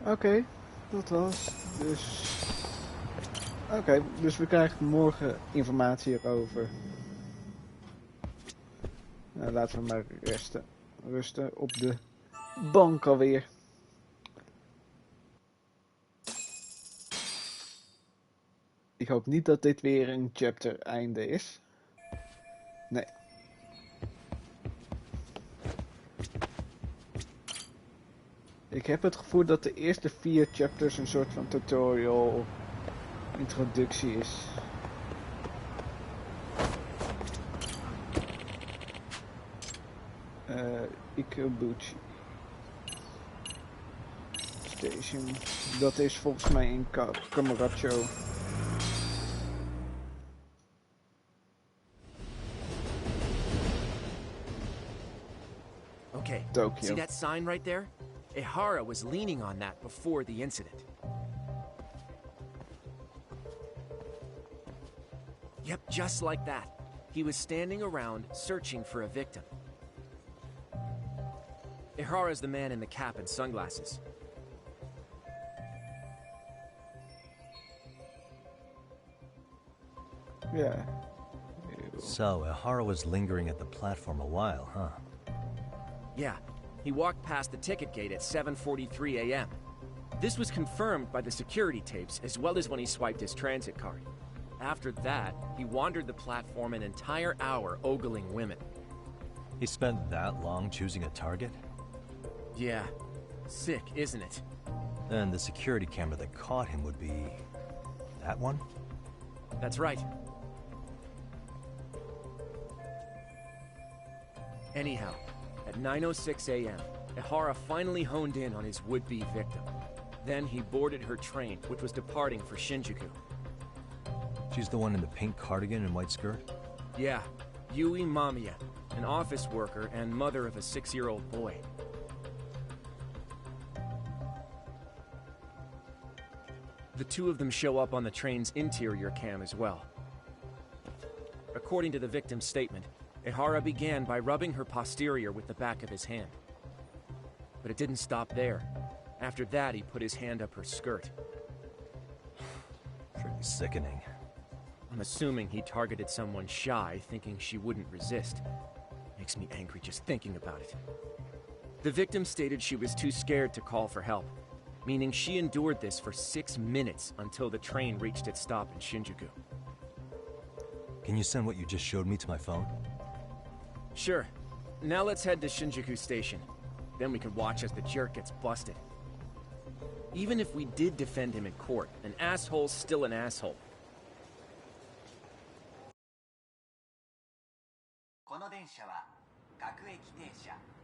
Oké, dat was dus Oké, dus we krijgen morgen informatie hierover. Nou, laten we maar rusten op de bank alweer. Ik hoop niet dat dit weer een chapter einde is. Nee. Ik heb het gevoel dat de eerste 4 chapters een soort van tutorial introductie is. Ikebuchi Station. Dat is volgens mij in Kamurocho. Okay, Tokyo. see that sign right there? Ehara was leaning on that before the incident. Yep, just like that. He was standing around searching for a victim. Ehara's the man in the cap and sunglasses. Yeah. So, Ehara was lingering at the platform a while, huh? Yeah, he walked past the ticket gate at 7:43 a.m. This was confirmed by the security tapes, as well as when he swiped his transit card. After that, he wandered the platform an entire hour ogling women. He spent that long choosing a target? Yeah. Sick, isn't it? Then the security camera that caught him would be... that one? That's right. Anyhow, at 9:06 a.m., Ehara finally honed in on his would-be victim. Then he boarded her train, which was departing for Shinjuku. She's the one in the pink cardigan and white skirt? Yeah, Yui Mamiya, an office worker and mother of a 6-year-old boy. The two of them show up on the train's interior cam as well. According to the victim's statement, Ehara began by rubbing her posterior with the back of his hand. But it didn't stop there. After that, he put his hand up her skirt. Pretty sickening. I'm assuming he targeted someone shy, thinking she wouldn't resist. Makes me angry just thinking about it. The victim stated she was too scared to call for help, meaning she endured this for 6 minutes until the train reached its stop in Shinjuku. Can you send what you just showed me to my phone? Sure. Now let's head to Shinjuku Station. Then we can watch as the jerk gets busted. Even if we did defend him in court, an asshole's still an asshole.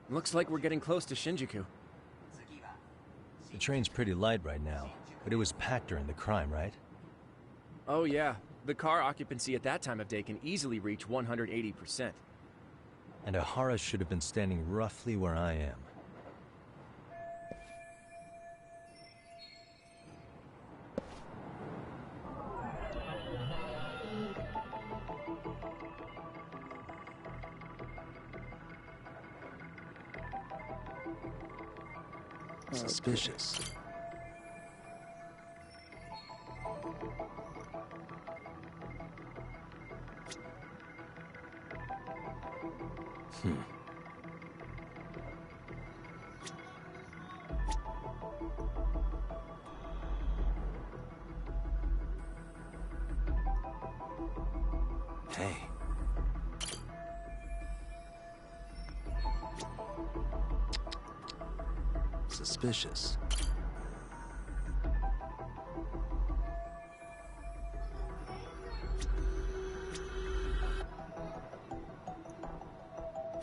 Looks like we're getting close to Shinjuku. The train's pretty light right now, but it was packed during the crime, right? Oh yeah, the car occupancy at that time of day can easily reach 180%. And Ehara should have been standing roughly where I am. Suspicious. Hey. Suspicious.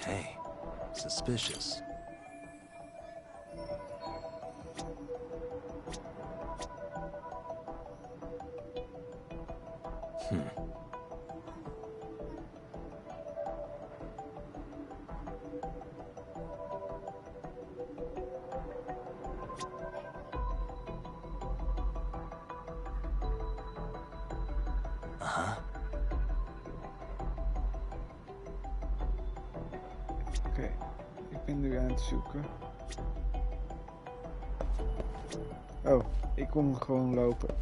Hey, suspicious. Oké, ik ben nu aan het zoeken. Oh, ik kom gewoon lopen.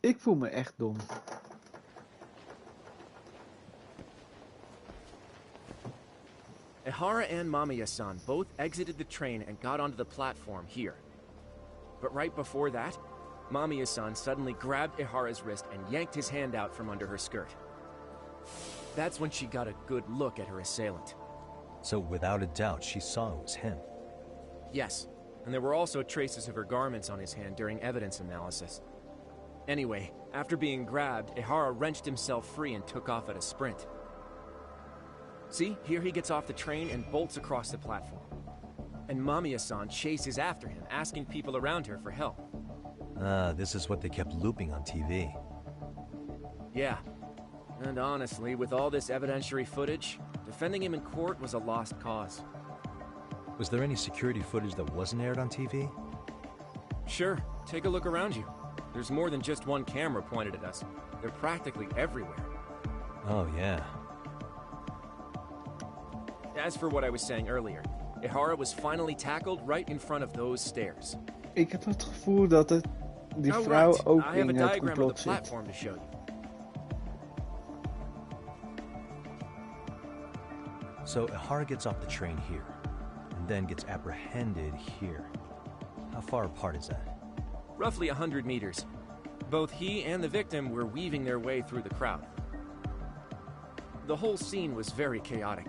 Ik voel me echt dom. Ehara and Mamiya-san both exited the train and got onto the platform here. But right before that, Mamiya-san suddenly grabbed Ehara's wrist and yanked his hand out from under her skirt. That's when she got a good look at her assailant. So without a doubt, she saw it was him. Yes, and there were also traces of her garments on his hand during evidence analysis. Anyway, after being grabbed, Ehara wrenched himself free and took off at a sprint. See, here he gets off the train and bolts across the platform. And Mamiya-san chases after him, asking people around her for help. This is what they kept looping on TV. Yeah. And honestly, with all this evidentiary footage, defending him in court was a lost cause. Was there any security footage that wasn't aired on TV? Sure. Take a look around you. There's more than just one camera pointed at us. They're practically everywhere. Oh, yeah. As for what I was saying earlier, Ehara was finally tackled right in front of those stairs. Ik heb het gevoel dat die vrouw ook I have a in het diagram of complot the zit. platform to show you. So Ehara gets off the train here, and then gets apprehended here. How far apart is that? Roughly 100 meters. Both he and the victim were weaving their way through the crowd. The whole scene was very chaotic.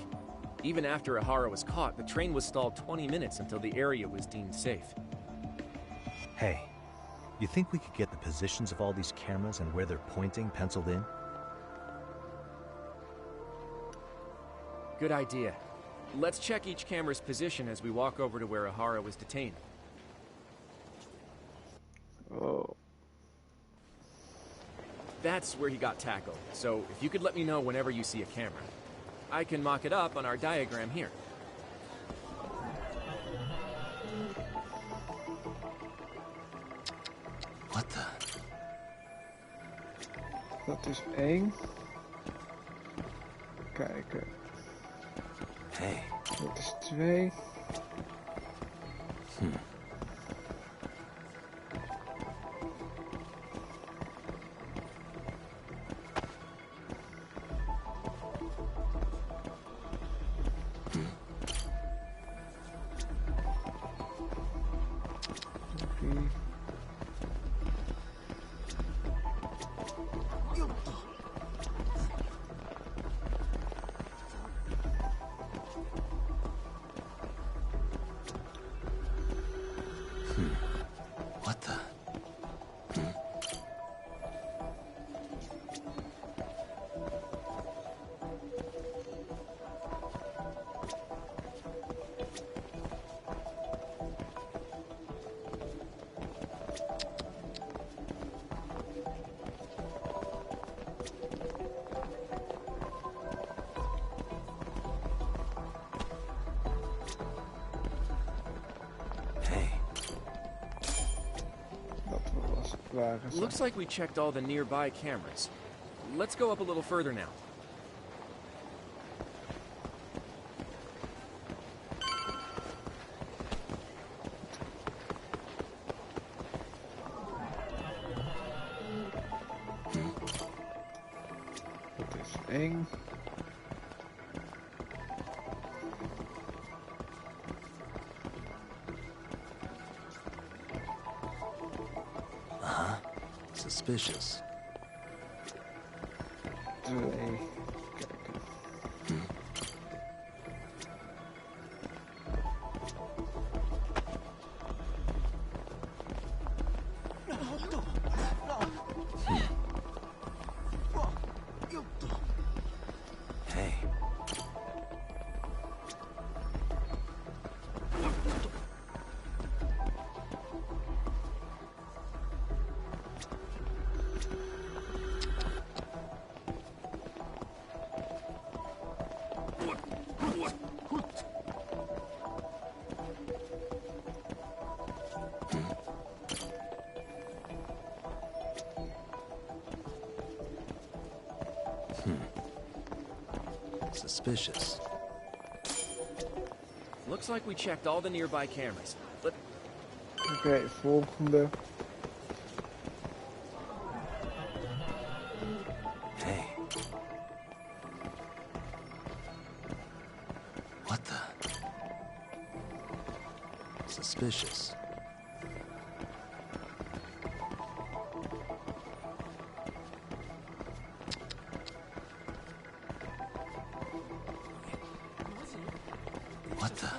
Even after Ehara was caught, the train was stalled 20 minutes until the area was deemed safe. Hey, you think we could get the positions of all these cameras and where they're pointing penciled in? Good idea. Let's check each camera's position as we walk over to where Ehara was detained. Oh. That's where he got tackled, so if you could let me know whenever you see a camera. I can mock it up on our diagram here. What the? Dat is 1. Kijken. Hey. Dat is 2. What the? Looks like we checked all the nearby cameras. Let's go up a little further now. Dat is 1. Suspicious. 2. Kijken. Hey. Suspicious. Looks like we checked all the nearby cameras. But Oké, volgende. Hey. What the? Suspicious. What the?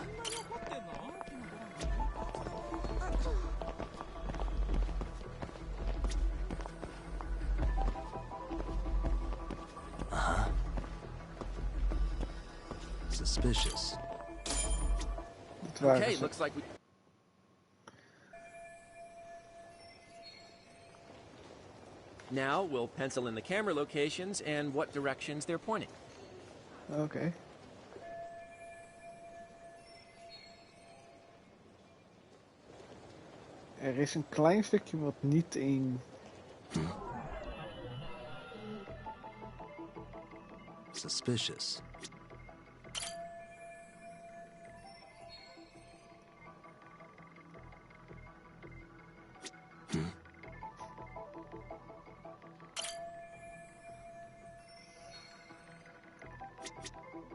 Uh-huh. Suspicious. Dat waren okay, ze. looks like we... Now we'll pencil in the camera locations and what directions they're pointing. Oké. Er is een klein stukje wat niet in... Suspicious.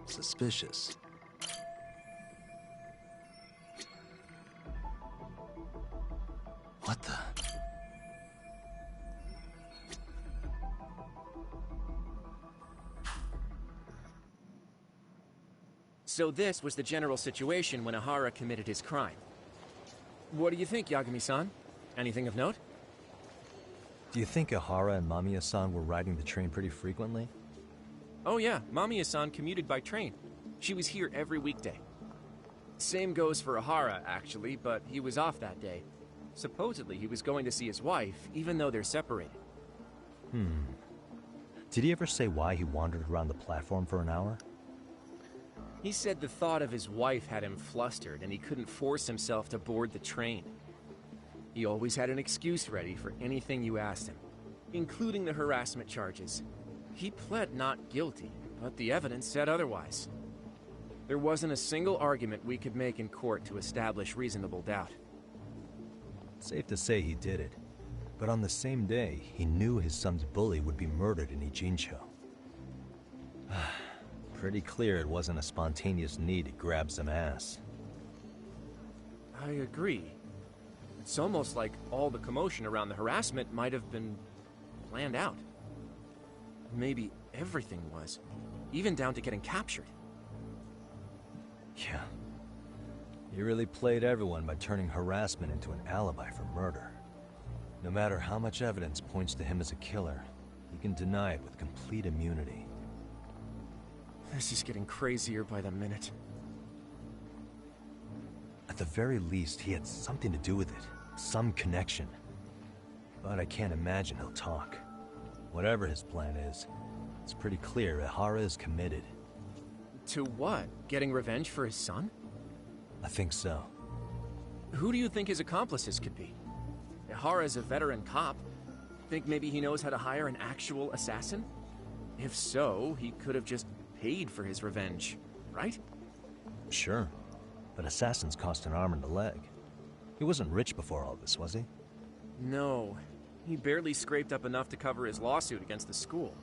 Suspicious. What the? So this was the general situation when Ahara committed his crime. What do you think, Yagami-san? Anything of note? Do you think Ahara and Mamiya-san were riding the train pretty frequently? Oh yeah, Mamiya-san commuted by train. She was here every weekday. Same goes for Ahara, actually, but he was off that day. Supposedly he was going to see his wife, even though they're separated. Did he ever say why he wandered around the platform for an hour? He said the thought of his wife had him flustered and he couldn't force himself to board the train. He always had an excuse ready for anything you asked him, including the harassment charges. He pled not guilty, but the evidence said otherwise. There wasn't a single argument we could make in court to establish reasonable doubt. Safe to say he did it. But on the same day, he knew his son's bully would be murdered in Ijincho. Pretty clear it wasn't a spontaneous need to grab some ass. I agree. It's almost like all the commotion around the harassment might have been planned out. Maybe everything was, even down to getting captured. Yeah. He really played everyone by turning harassment into an alibi for murder. No matter how much evidence points to him as a killer, he can deny it with complete immunity. This is getting crazier by the minute. At the very least, he had something to do with it. Some connection. But I can't imagine he'll talk. Whatever his plan is, it's pretty clear Ahara is committed. To what? Getting revenge for his son? I think so. Who do you think his accomplices could be? Ahara is a veteran cop. Think maybe he knows how to hire an actual assassin? If so, he could have just paid for his revenge, right? Sure. But assassins cost an arm and a leg. He wasn't rich before all this, was he? No. He barely scraped up enough to cover his lawsuit against the school.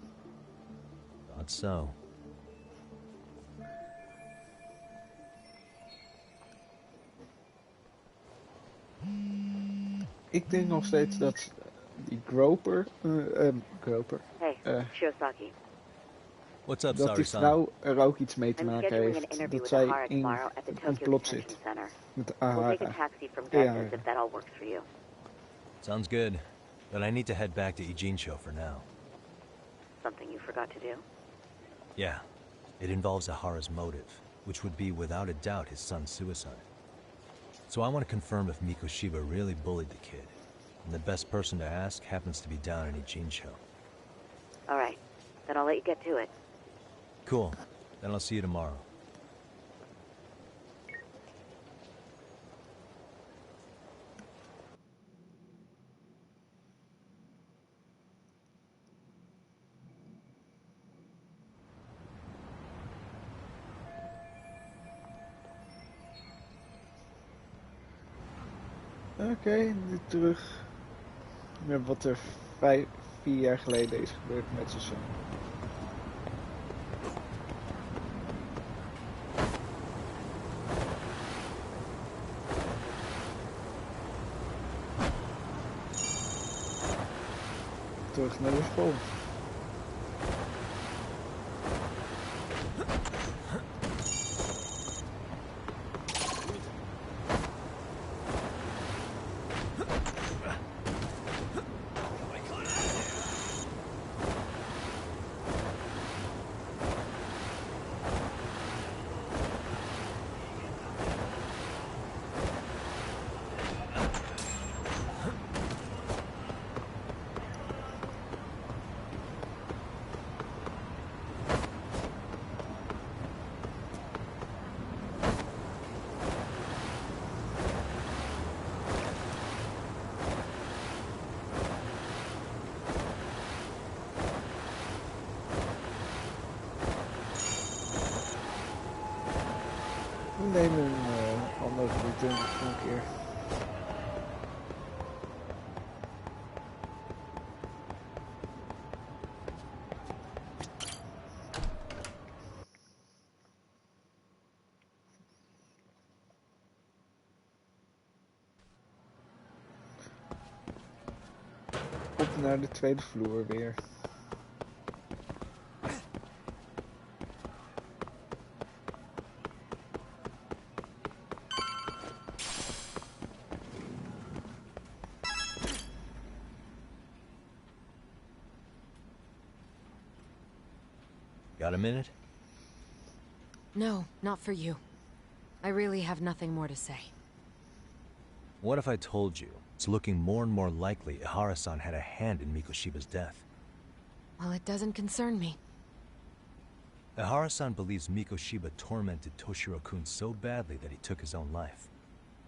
Thought so. Ik denk nog steeds dat die Groper... Groper... Hey, Shiosaki. What's up, dat die Sari-san? vrouw er ook iets mee te I'm maken scheduling an heeft. interview Dat with zij Ahara in tomorrow at the een Tokyo plot Detention zit. Center. Met We'll Ahara. take a taxi from Ja. Gekas if that all works for you. Sounds good. But I need to head back to Ijincho for now. Something you forgot to do? Yeah. It involves Ahara's motive, which would be without a doubt his son's suicide. So I want to confirm if Mikoshiba really bullied the kid. And the best person to ask happens to be down in Ijincho. Alright, then I'll let you get to it. Cool. Then I'll see you tomorrow. Oké, nu terug naar wat er 4 jaar geleden is gebeurd met zijn zoon. Terug naar de school. We nemen een andere route voor een keer. Op naar de tweede vloer weer. Got a minute? No, not for you. I really have nothing more to say. What if I told you it's looking more and more likely Ihara-san had a hand in Mikoshiba's death? Well, it doesn't concern me. Ihara-san believes Mikoshiba tormented Toshiro-kun so badly that he took his own life.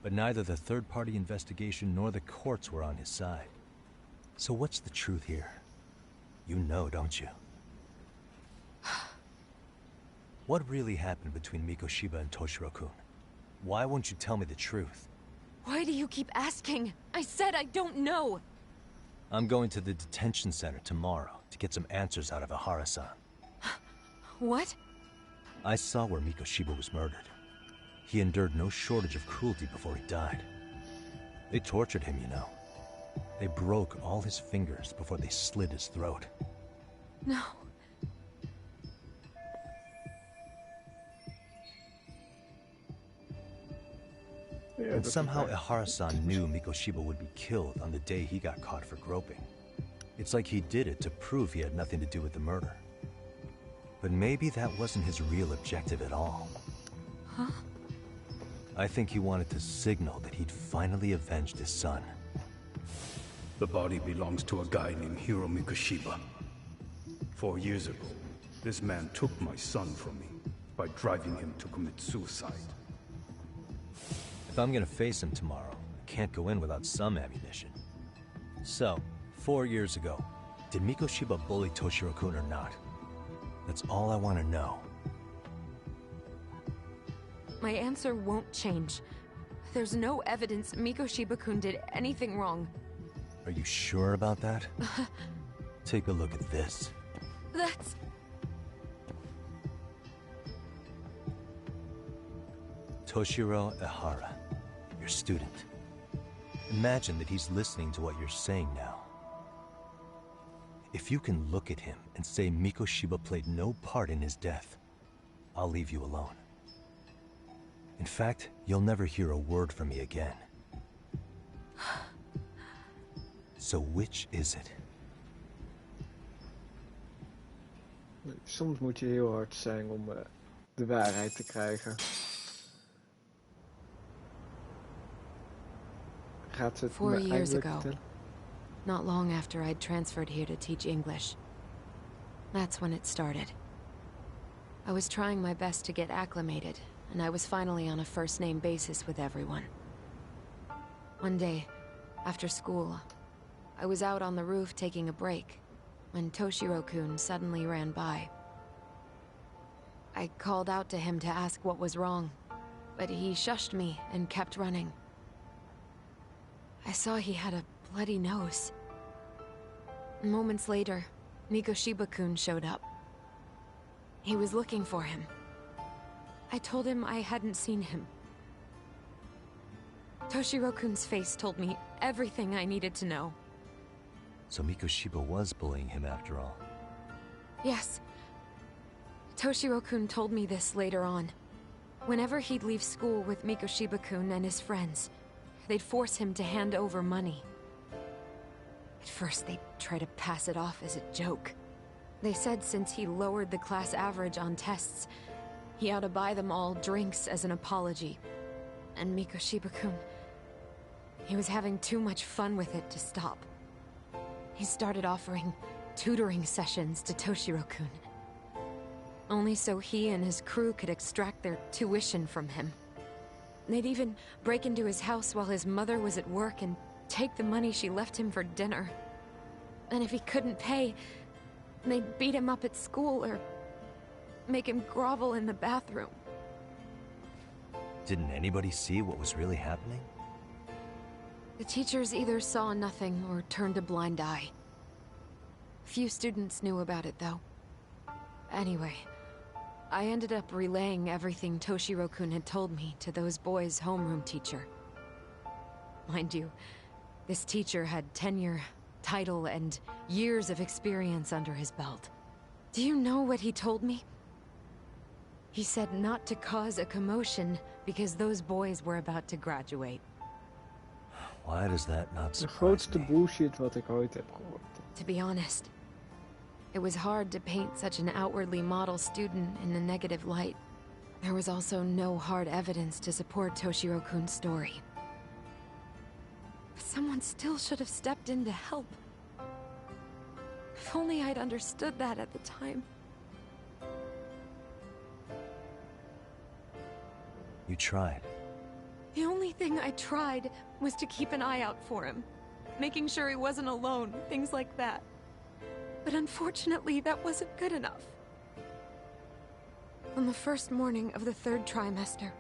But neither the third-party investigation nor the courts were on his side. So what's the truth here? You know, don't you? What really happened between Mikoshiba and Toshiro-kun? Why won't you tell me the truth? Why do you keep asking? I said I don't know! I'm going to the detention center tomorrow to get some answers out of Ihara-san. What? I saw where Mikoshiba was murdered. He endured no shortage of cruelty before he died. They tortured him, you know. They broke all his fingers before they slit his throat. No. And somehow Ihara-san knew Mikoshiba would be killed on the day he got caught for groping. It's like he did it to prove he had nothing to do with the murder. But maybe that wasn't his real objective at all. Huh? I think he wanted to signal that he'd finally avenged his son. The body belongs to a guy named Hiro Mikoshiba. 4 years ago, this man took my son from me by driving him to commit suicide. If I'm gonna face him tomorrow, I can't go in without some ammunition. So, 4 years ago, did Mikoshiba bully Toshiro-kun or not? That's all I want to know. My answer won't change. There's no evidence Mikoshiba-kun did anything wrong. Are you sure about that? Take a look at this. That's... Toshiro Ihara, your student. Imagine that he's listening to what you're saying now. If you can look at him and say Mikoshiba played no part in his death, I'll leave you alone. In fact, you'll never hear a word from me again. So which is it? Soms moet je heel hard zijn om de waarheid te krijgen. Gaat ze het 4 me years eindelijk ago, vertellen? not long after I'd transferred here to teach English. That's when it started. I was trying my best to get acclimated, and I was finally on a first-name basis with everyone. One day, after school, I was out on the roof taking a break, when Toshiro-kun suddenly ran by. I called out to him to ask what was wrong, but he shushed me and kept running. I saw he had a bloody nose. Moments later, Mikoshiba-kun showed up. He was looking for him. I told him I hadn't seen him. Toshiro-kun's face told me everything I needed to know. So Mikoshiba was bullying him after all. Yes. Toshiro-kun told me this later on. Whenever he'd leave school with Mikoshiba-kun and his friends, they'd force him to hand over money. At first, they'd try to pass it off as a joke. They said since he lowered the class average on tests, he ought to buy them all drinks as an apology. And Mikoshiba-kun, he was having too much fun with it to stop. He started offering tutoring sessions to Toshiro-kun. Only so he and his crew could extract their tuition from him. They'd even break into his house while his mother was at work and take the money she left him for dinner. And if he couldn't pay, they'd beat him up at school or make him grovel in the bathroom. Didn't anybody see what was really happening? The teachers either saw nothing or turned a blind eye. Few students knew about it, though. Anyway, I ended up relaying everything Toshiro-kun had told me to those boys' homeroom teacher. Mind you, this teacher had tenure, title, and years of experience under his belt. Do you know what he told me? He said not to cause a commotion because those boys were about to graduate. Why does that not De surprise grootste me? bullshit wat ik ooit heb gehoord. To be honest, it was hard to paint such an outwardly model student in a negative light. There was also no hard evidence to support Toshiro-kun's story. But someone still should have stepped in to help. If only I'd understood that at the time. You tried. The only thing I tried was to keep an eye out for him. Making sure he wasn't alone, things like that. But unfortunately, that wasn't good enough. On the first morning of the 3rd trimester,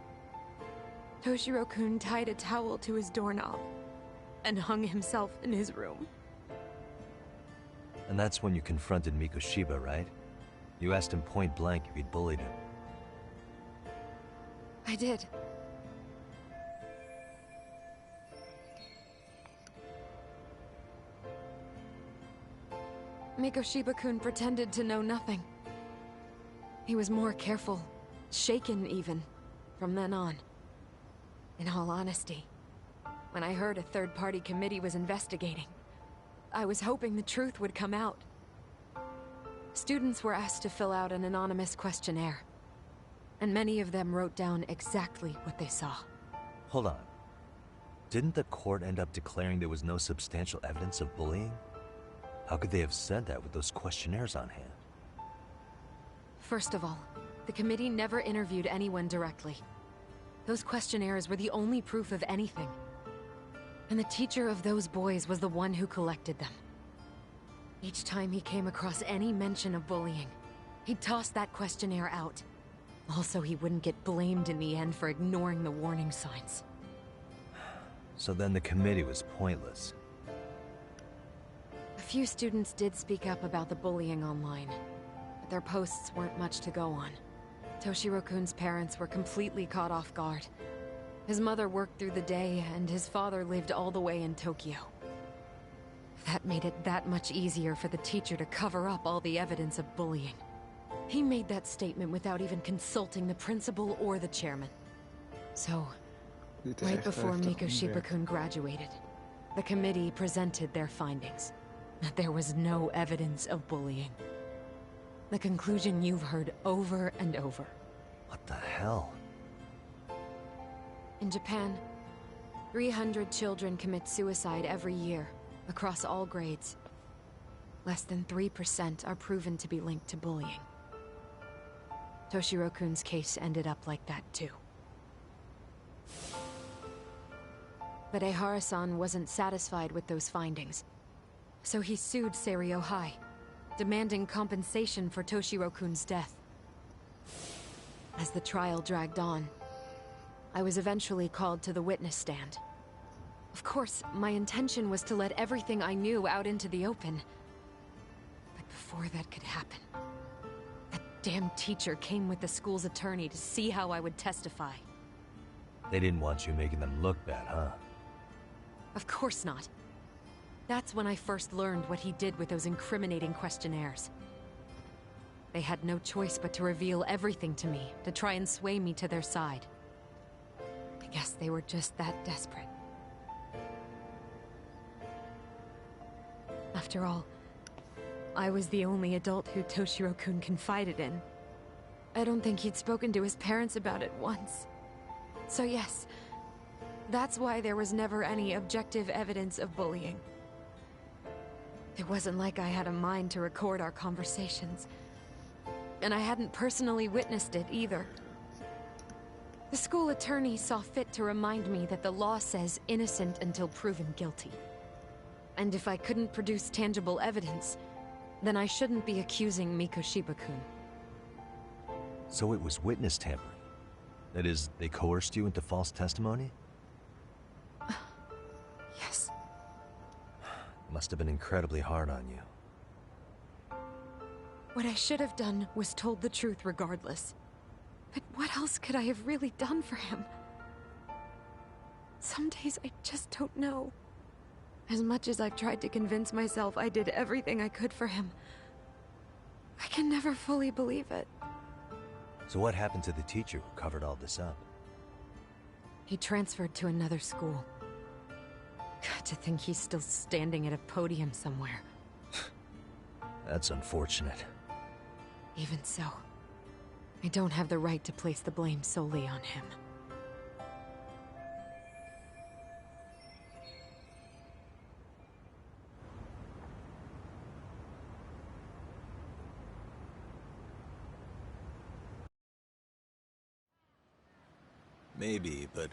Toshiro-kun tied a towel to his doorknob and hung himself in his room. And that's when you confronted Mikoshiba, right? You asked him point blank if he'd bullied him. I did. Mikoshiba-kun pretended to know nothing. He was more careful, shaken even, from then on. In all honesty, when I heard a third-party committee was investigating, I was hoping the truth would come out. Students were asked to fill out an anonymous questionnaire, and many of them wrote down exactly what they saw. Hold on. Didn't the court end up declaring there was no substantial evidence of bullying? How could they have said that with those questionnaires on hand? First of all, the committee never interviewed anyone directly. Those questionnaires were the only proof of anything. And the teacher of those boys was the one who collected them. Each time he came across any mention of bullying, he'd toss that questionnaire out. Also, he wouldn't get blamed in the end for ignoring the warning signs. So then the committee was pointless. A few students did speak up about the bullying online, but their posts weren't much to go on. Toshiro-kun's parents were completely caught off guard. His mother worked through the day, and his father lived all the way in Tokyo. That made it that much easier for the teacher to cover up all the evidence of bullying. He made that statement without even consulting the principal or the chairman. So, right before Mikoshiba-kun graduated, the committee presented their findings. That there was no evidence of bullying. The conclusion you've heard over and over. What the hell? In Japan, 300 children commit suicide every year, across all grades. Less than 3% are proven to be linked to bullying. Toshiro-kun's case ended up like that too. But Ehara-san wasn't satisfied with those findings. So he sued Seiryo High, demanding compensation for Toshiro-kun's death. As the trial dragged on, I was eventually called to the witness stand. Of course, my intention was to let everything I knew out into the open. But before that could happen, that damn teacher came with the school's attorney to see how I would testify. They didn't want you making them look bad, huh? Of course not. That's when I first learned what he did with those incriminating questionnaires. They had no choice but to reveal everything to me, to try and sway me to their side. I guess they were just that desperate. After all, I was the only adult who Toshiro-kun confided in. I don't think he'd spoken to his parents about it once. So yes, that's why there was never any objective evidence of bullying. It wasn't like I had a mind to record our conversations. And I hadn't personally witnessed it either. The school attorney saw fit to remind me that the law says innocent until proven guilty. And if I couldn't produce tangible evidence, then I shouldn't be accusing Mikoshiba-kun. So it was witness tampering? That is, they coerced you into false testimony? Yes. Must have been incredibly hard on you. What I should have done was told the truth regardless. But what else could I have really done for him? Some days I just don't know. As much as I've tried to convince myself I did everything I could for him, I can never fully believe it. So what happened to the teacher who covered all this up? He transferred to another school. God, to think he's still standing at a podium somewhere. That's unfortunate. Even so, I don't have the right to place the blame solely on him. Maybe, but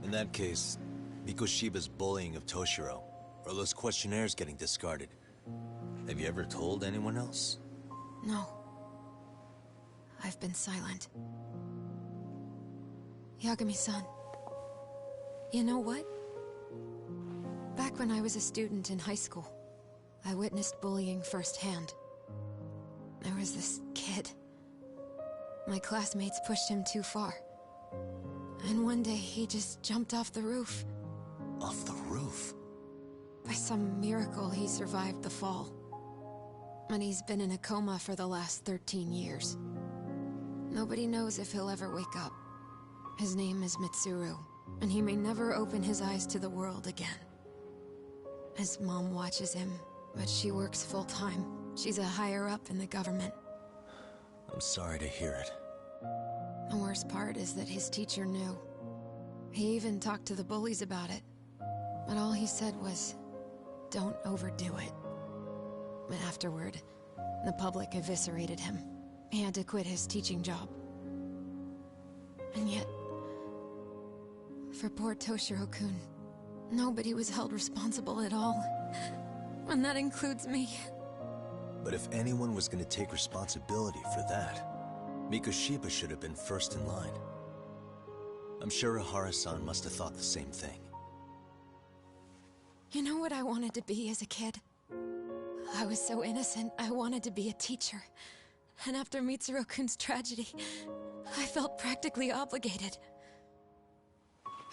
in that case, Mikoshiba's bullying of Toshiro, or those questionnaires getting discarded. Have you ever told anyone else? No. I've been silent. Yagami-san, you know what? Back when I was a student in high school, I witnessed bullying firsthand. There was this kid. My classmates pushed him too far. And one day he just jumped off the roof. Off the roof? By some miracle, he survived the fall. And he's been in a coma for the last 13 years. Nobody knows if he'll ever wake up. His name is Mitsuru, and he may never open his eyes to the world again. His mom watches him, but she works full-time. She's a higher-up in the government. I'm sorry to hear it. The worst part is that his teacher knew. He even talked to the bullies about it. But all he said was, don't overdo it. But afterward, the public eviscerated him. He had to quit his teaching job. And yet, for poor Toshiro-kun, nobody was held responsible at all. And that includes me. But if anyone was going to take responsibility for that, Mikoshiba should have been first in line. I'm sure Ihara-san must have thought the same thing. You know what I wanted to be as a kid? I was so innocent, I wanted to be a teacher. And after Mitsuru-kun's tragedy, I felt practically obligated.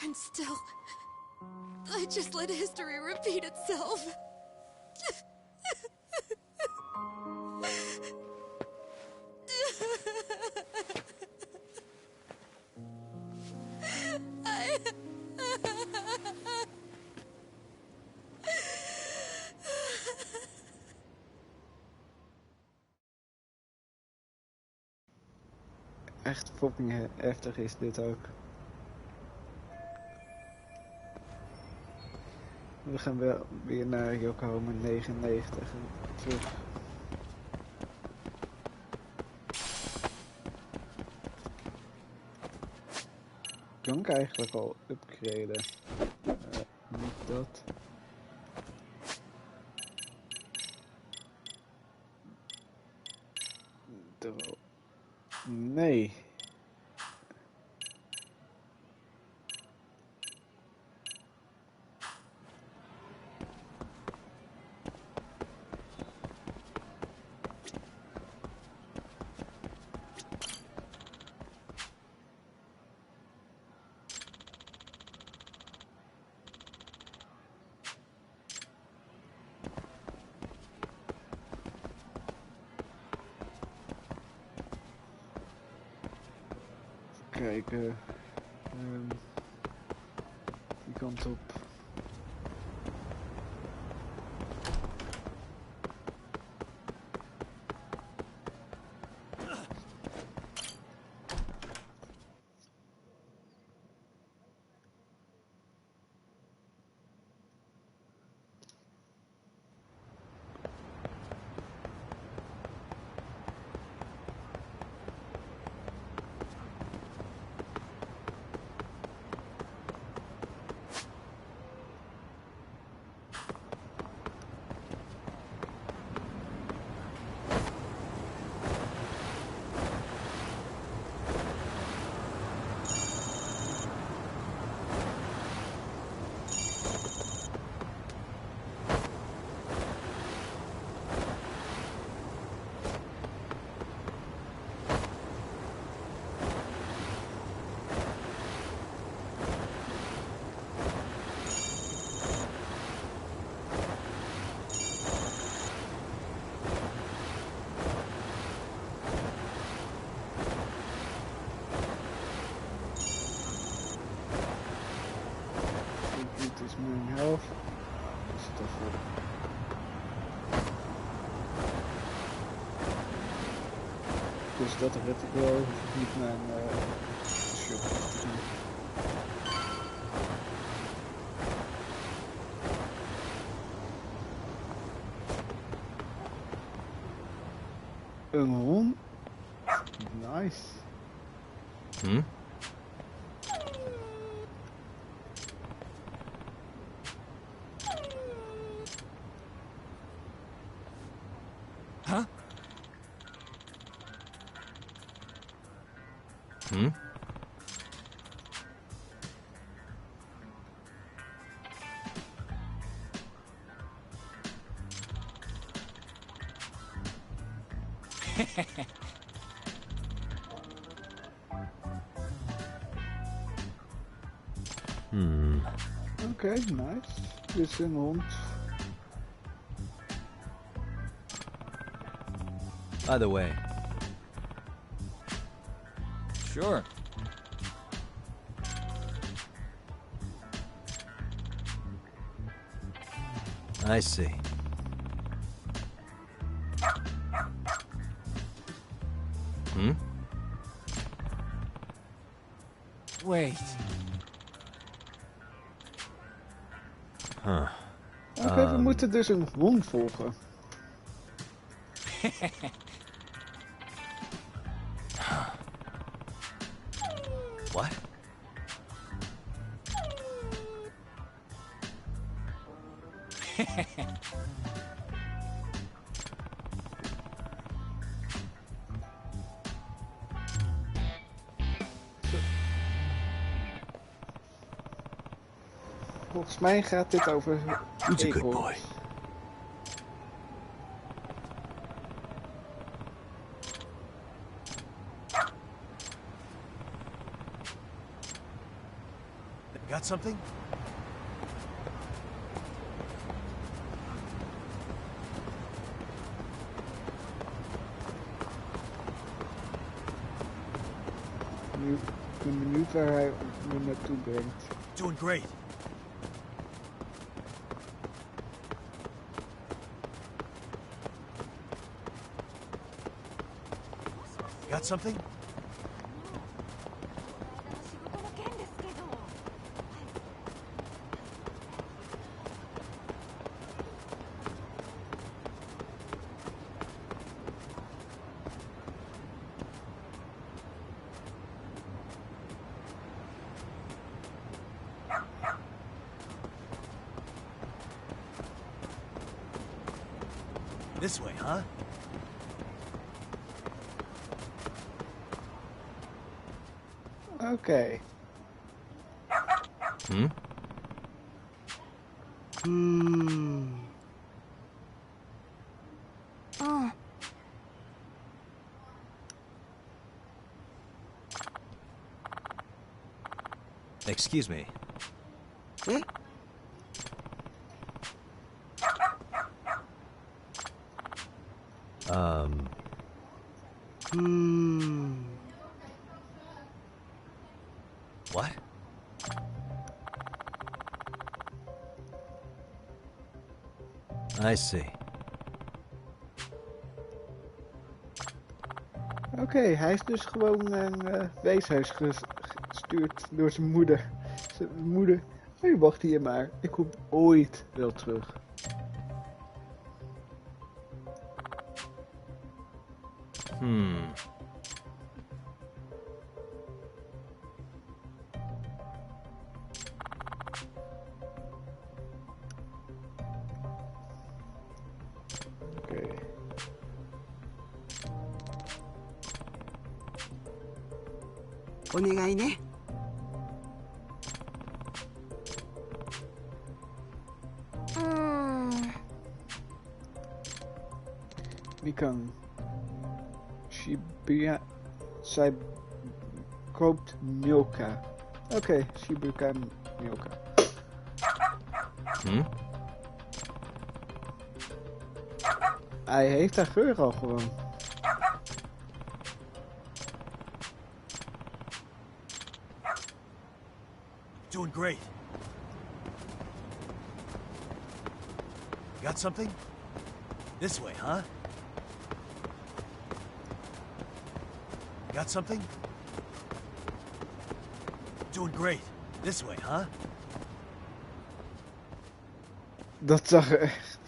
And still, I just let history repeat itself. Echt fucking heftig is dit ook. We gaan wel weer naar Yokohama 99 en terug. Kan ik eigenlijk al upgraden? Niet dat. Nee. kijken. Die kant op. Is moving health. Is het even... Dus dat red ik wel. Hoef ik niet mijn shop af te zien. Een hond? Nice. Oké, nice. Dit is een hond. By the way. Sure. I see. Wait. Oké, we moeten dus een hond volgen. What? Volgens mij gaat dit over Who's a good boy? Got something? Ik ben benieuwd waar hij me naartoe brengt. Doing great. Got something? This way, huh? Okay. Oh. Excuse me. What? I see. Oké, hij is dus gewoon naar een weeshuis gestuurd door zijn moeder. Zijn moeder, hey, wacht hier maar, ik kom ooit wel terug. Oké. Onegai ne. Wie kan? Shibuya. Zij koopt Milka. Oké, Shibuya Milka. Hij heeft haar geur al gewoon. Doing great. Got something? This way, huh? Got something? Doing great. This way, huh? Dat zag er echt.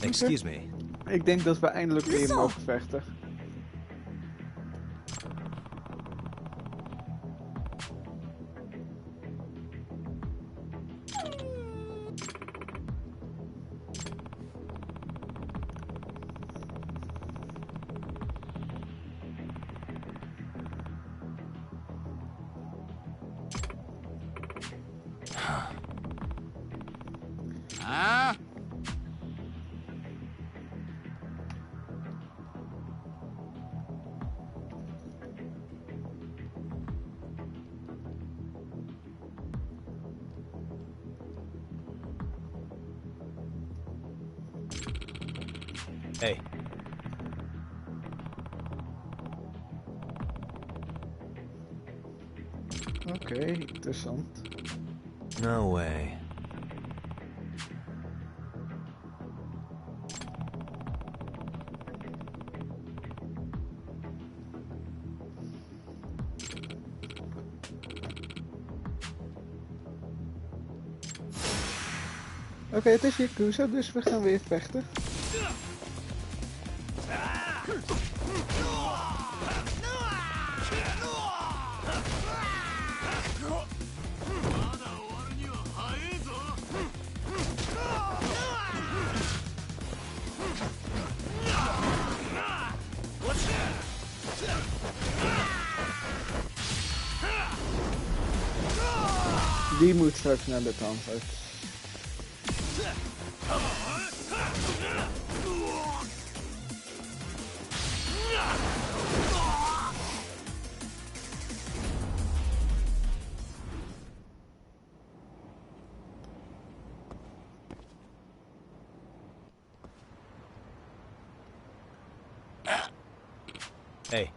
Excuse me. Ik denk dat we eindelijk weer mogen vechten. Hey. Oké, interessant. No way. Oké, het is Yakuza, dus we gaan weer vechten. Die moet straks naar de tandarts. Hey.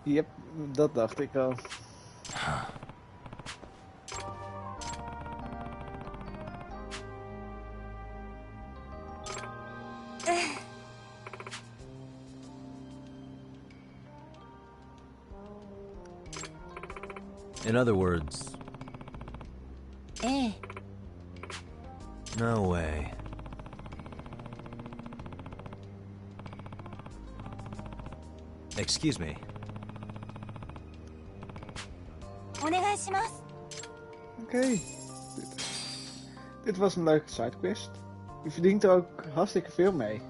Yep, dat dacht ik al. In other words... No way. Excuse me. Oké. Dit was een leuke sidequest. Je verdient er ook hartstikke veel mee.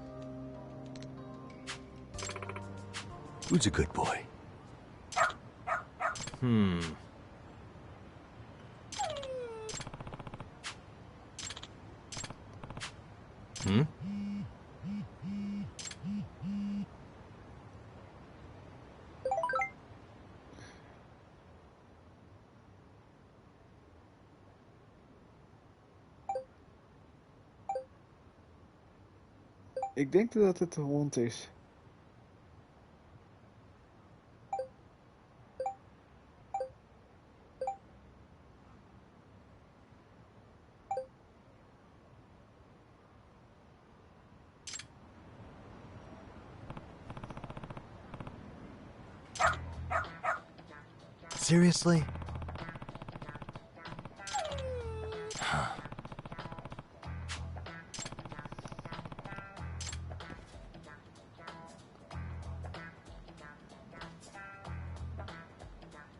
Who's a good boy? Hmm. Hmm? Ik denk dat het een hond is. Seriously?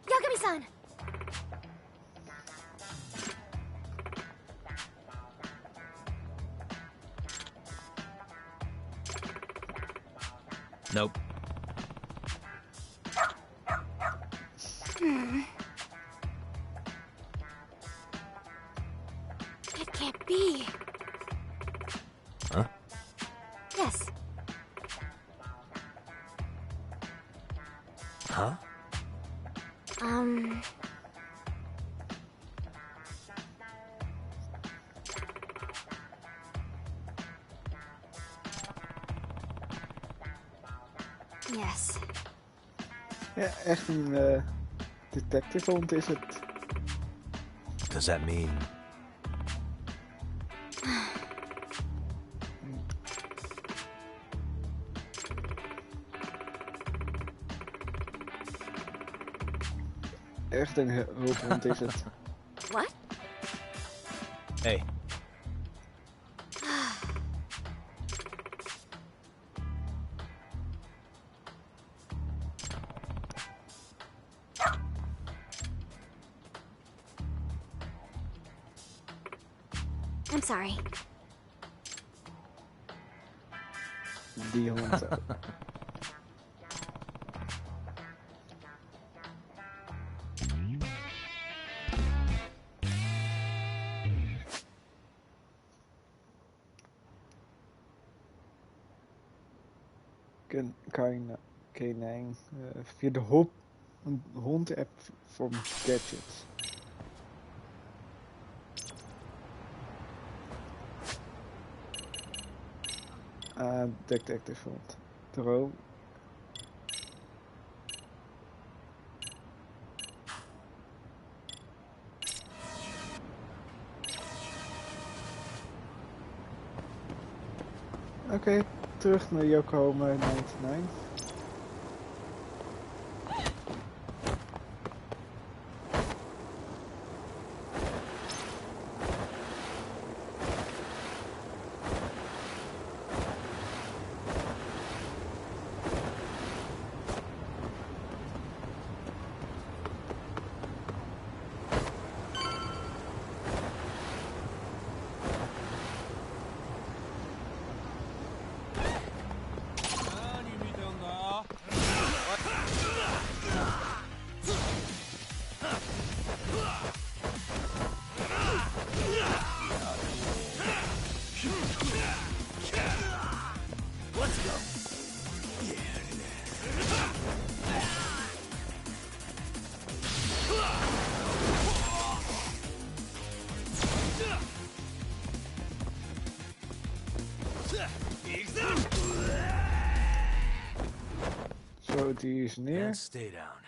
Yagami-san! Nope. It can't be. Huh? Yes. Huh? Yes. Ja, echt een detective hond is het. Does that mean... Echt een hulphond is het. What? Hey. I'm sorry. Die hond. K9 via de hond-app voor gadgets. Detective hond. Droom. Oké, terug naar Yokohama 99. Zo, die is neer. And stay down.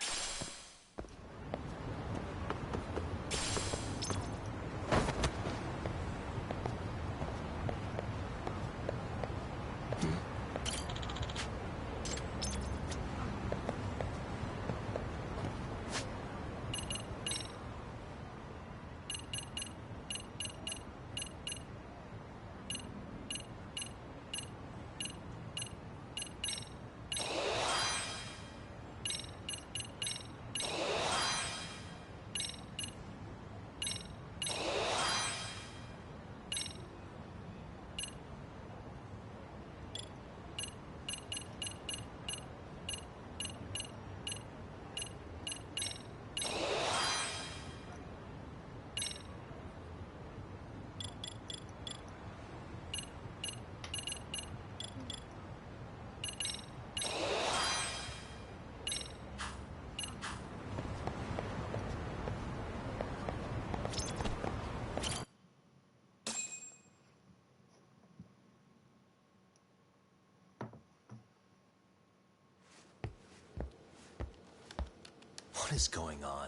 What is going on?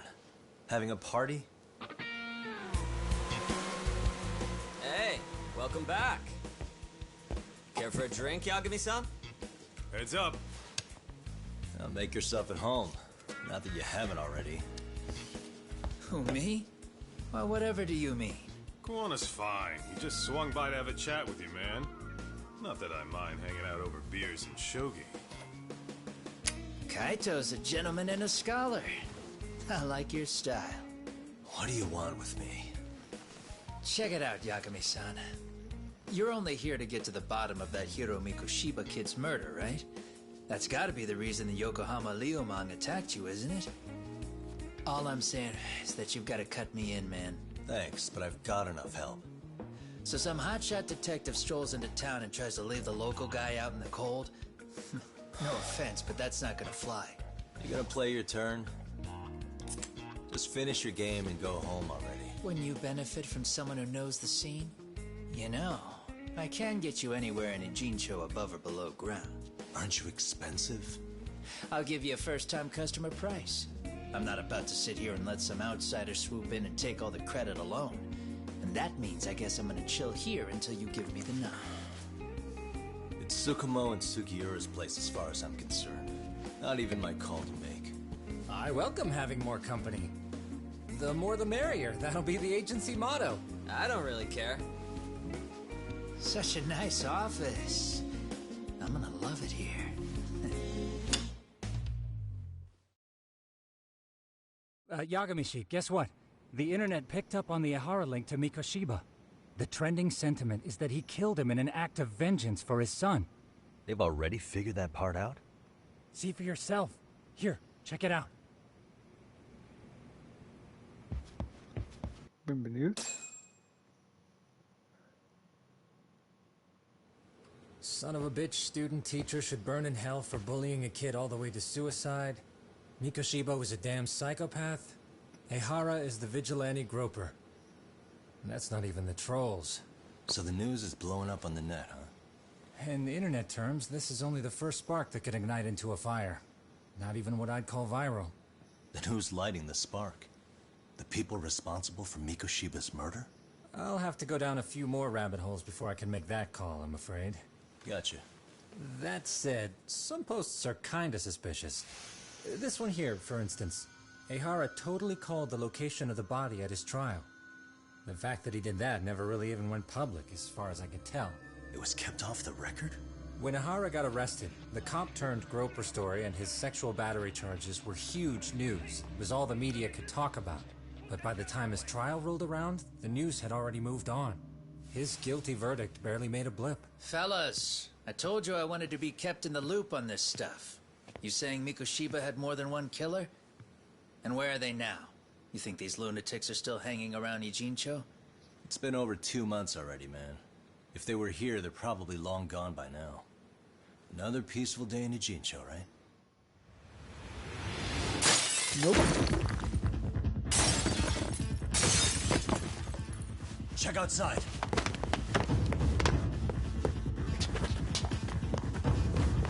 Having a party? Hey, welcome back. Care for a drink, Yagami-san? Heads up. Now make yourself at home. Not that you haven't already. Who, me? Well, whatever do you mean? Kuwana's fine. He just swung by to have a chat with you, man. Not that I mind hanging out over beers and shogi. Kaito's a gentleman and a scholar. I like your style. What do you want with me? Check it out, Yagami-san. You're only here to get to the bottom of that Hiro Mikoshiba kid's murder, right? That's gotta be the reason the Yokohama Liumang attacked you, isn't it? All I'm saying is that you've gotta cut me in, man. Thanks, but I've got enough help. So some hotshot detective strolls into town and tries to leave the local guy out in the cold? No offense, but that's not gonna fly. You gonna play your turn? Just finish your game and go home already. When you benefit from someone who knows the scene? You know, I can get you anywhere in a Jincho above or below ground. Aren't you expensive? I'll give you a first-time customer price. I'm not about to sit here and let some outsider swoop in and take all the credit alone. And that means I guess I'm gonna chill here until you give me the nod. It's Tsukumo and Sugiura's place as far as I'm concerned. Not even my call to make. I welcome having more company. The more the merrier. That'll be the agency motto. I don't really care. Such a nice office. I'm gonna love it here. Yagamishi, guess what? The internet picked up on the Ihara link to Mikoshiba. The trending sentiment is that he killed him in an act of vengeance for his son. They've already figured that part out? See for yourself. Here, check it out. Ben benieuwd. Son of a bitch student teacher should burn in hell for bullying a kid all the way to suicide. Mikoshiba was a damn psychopath. Ehara is the vigilante groper. And that's not even the trolls. So the news is blowing up on the net, huh? In internet terms, this is only the first spark that could ignite into a fire. Not even what I'd call viral. Then who's lighting the spark? The people responsible for Mikoshiba's murder? I'll have to go down a few more rabbit holes before I can make that call, I'm afraid. Gotcha. That said, some posts are kinda suspicious. This one here, for instance. Ehara totally called the location of the body at his trial. The fact that he did that never really even went public, as far as I can tell. It was kept off the record? When Ehara got arrested, the cop-turned-groper story and his sexual battery charges were huge news. It was all the media could talk about. But by the time his trial rolled around, the news had already moved on. His guilty verdict barely made a blip. Fellas, I told you I wanted to be kept in the loop on this stuff. You saying Mikoshiba had more than one killer? And where are they now? You think these lunatics are still hanging around Ijincho? It's been over 2 months already, man. If they were here, they're probably long gone by now. Another peaceful day in Ijincho, right? Nope. Check outside.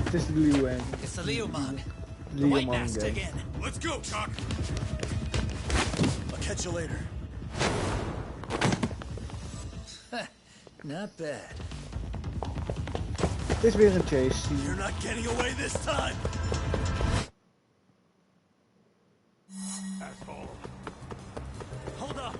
Het is de Liuang. It's the Liumang. The Liumang White Mask guy. again. Let's go, Chuck! I'll catch you later. Not bad. Het is weer een chase. You're not getting away this time! Asshole. Hold up!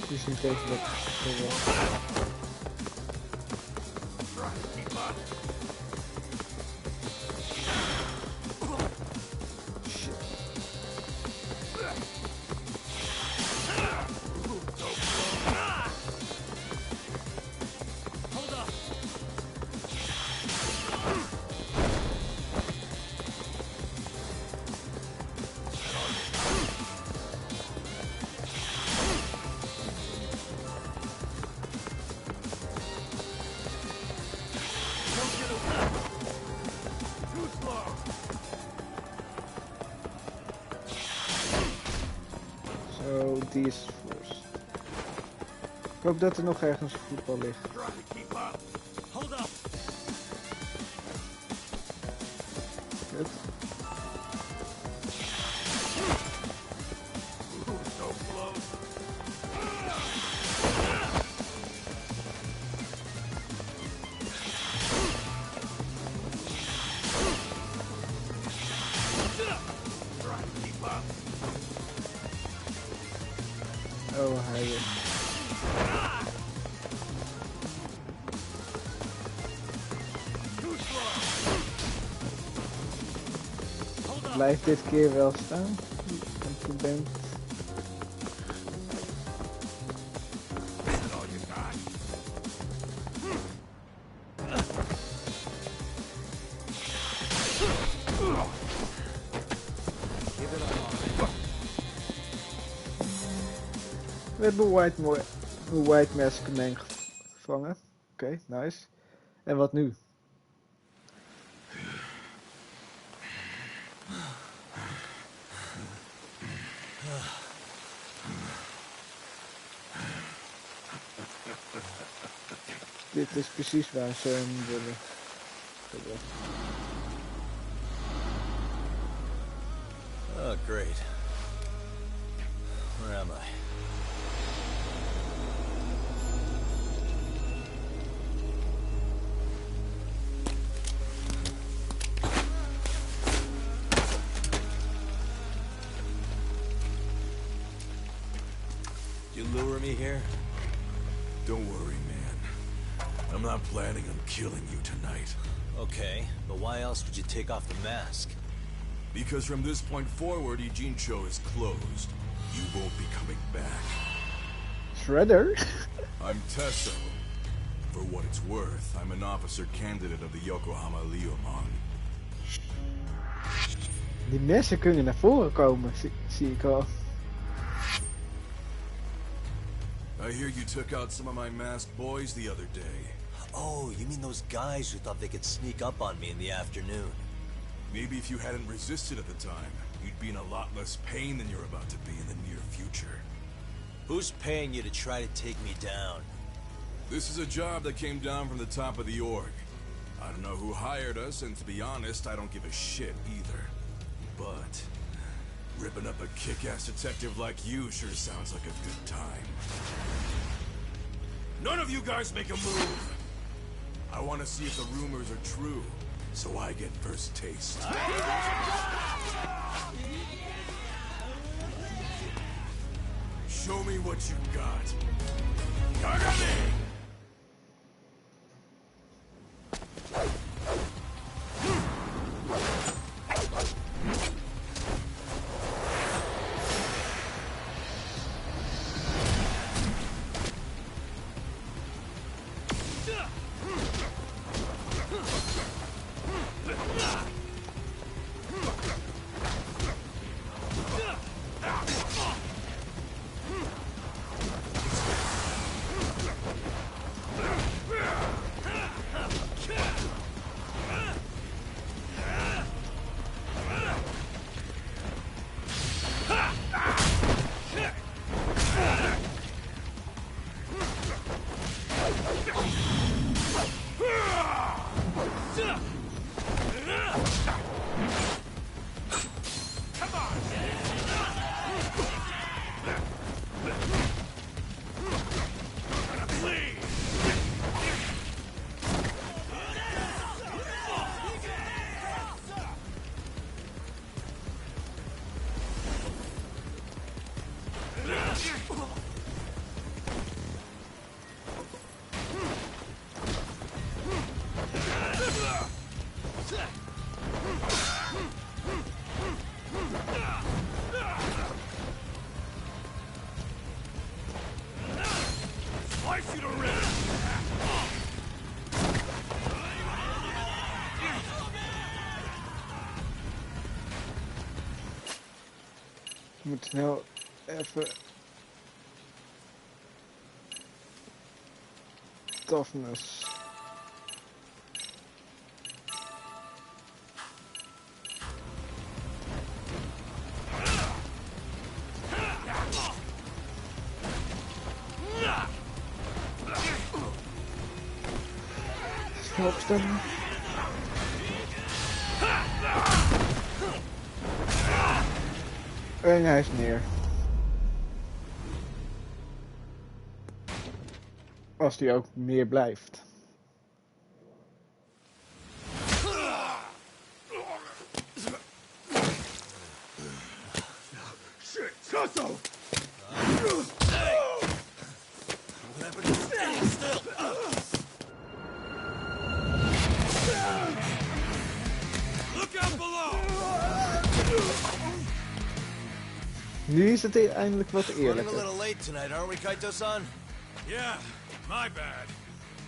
Dus niet even wat. is first. Ik hoop dat er nog ergens voetbal ligt. Kut. Oh, hij blijf dit keer wel staan. Want je bent... We hebben White Mask Man gevangen. Oké, nice. En wat nu? Dit is precies waar ze hem willen. Oh, great. Where am I? You lure me here? Don't worry, man. I'm not planning on killing you tonight. Okay, but why else would you take off the mask? Because from this point forward, Ijincho is closed. You won't be coming back. Shredder? I'm Tesso. For what it's worth, I'm an officer candidate of the Yokohama Leomon. Die messen kunnen naar voren komen, zie ik al. I hear you took out some of my masked boys the other day. Oh, you mean those guys who thought they could sneak up on me in the afternoon? Maybe if you hadn't resisted at the time, you'd be in a lot less pain than you're about to be in the near future. Who's paying you to try to take me down? This is a job that came down from the top of the org. I don't know who hired us, and to be honest, I don't give a shit either. But ripping up a kick-ass detective like you sure sounds like a good time. None of you guys make a move! I want to see if the rumors are true, so I get first taste. Show me what you got. Kagami! Ik moet snel even... Toughness. Opstellen. En hij is neer. Als die ook neer blijft. Shit, Sasso! Look out below! Nu is het eindelijk wat Running a eerlijker. little late tonight, aren't we, Kaito-san? Yeah, my bad.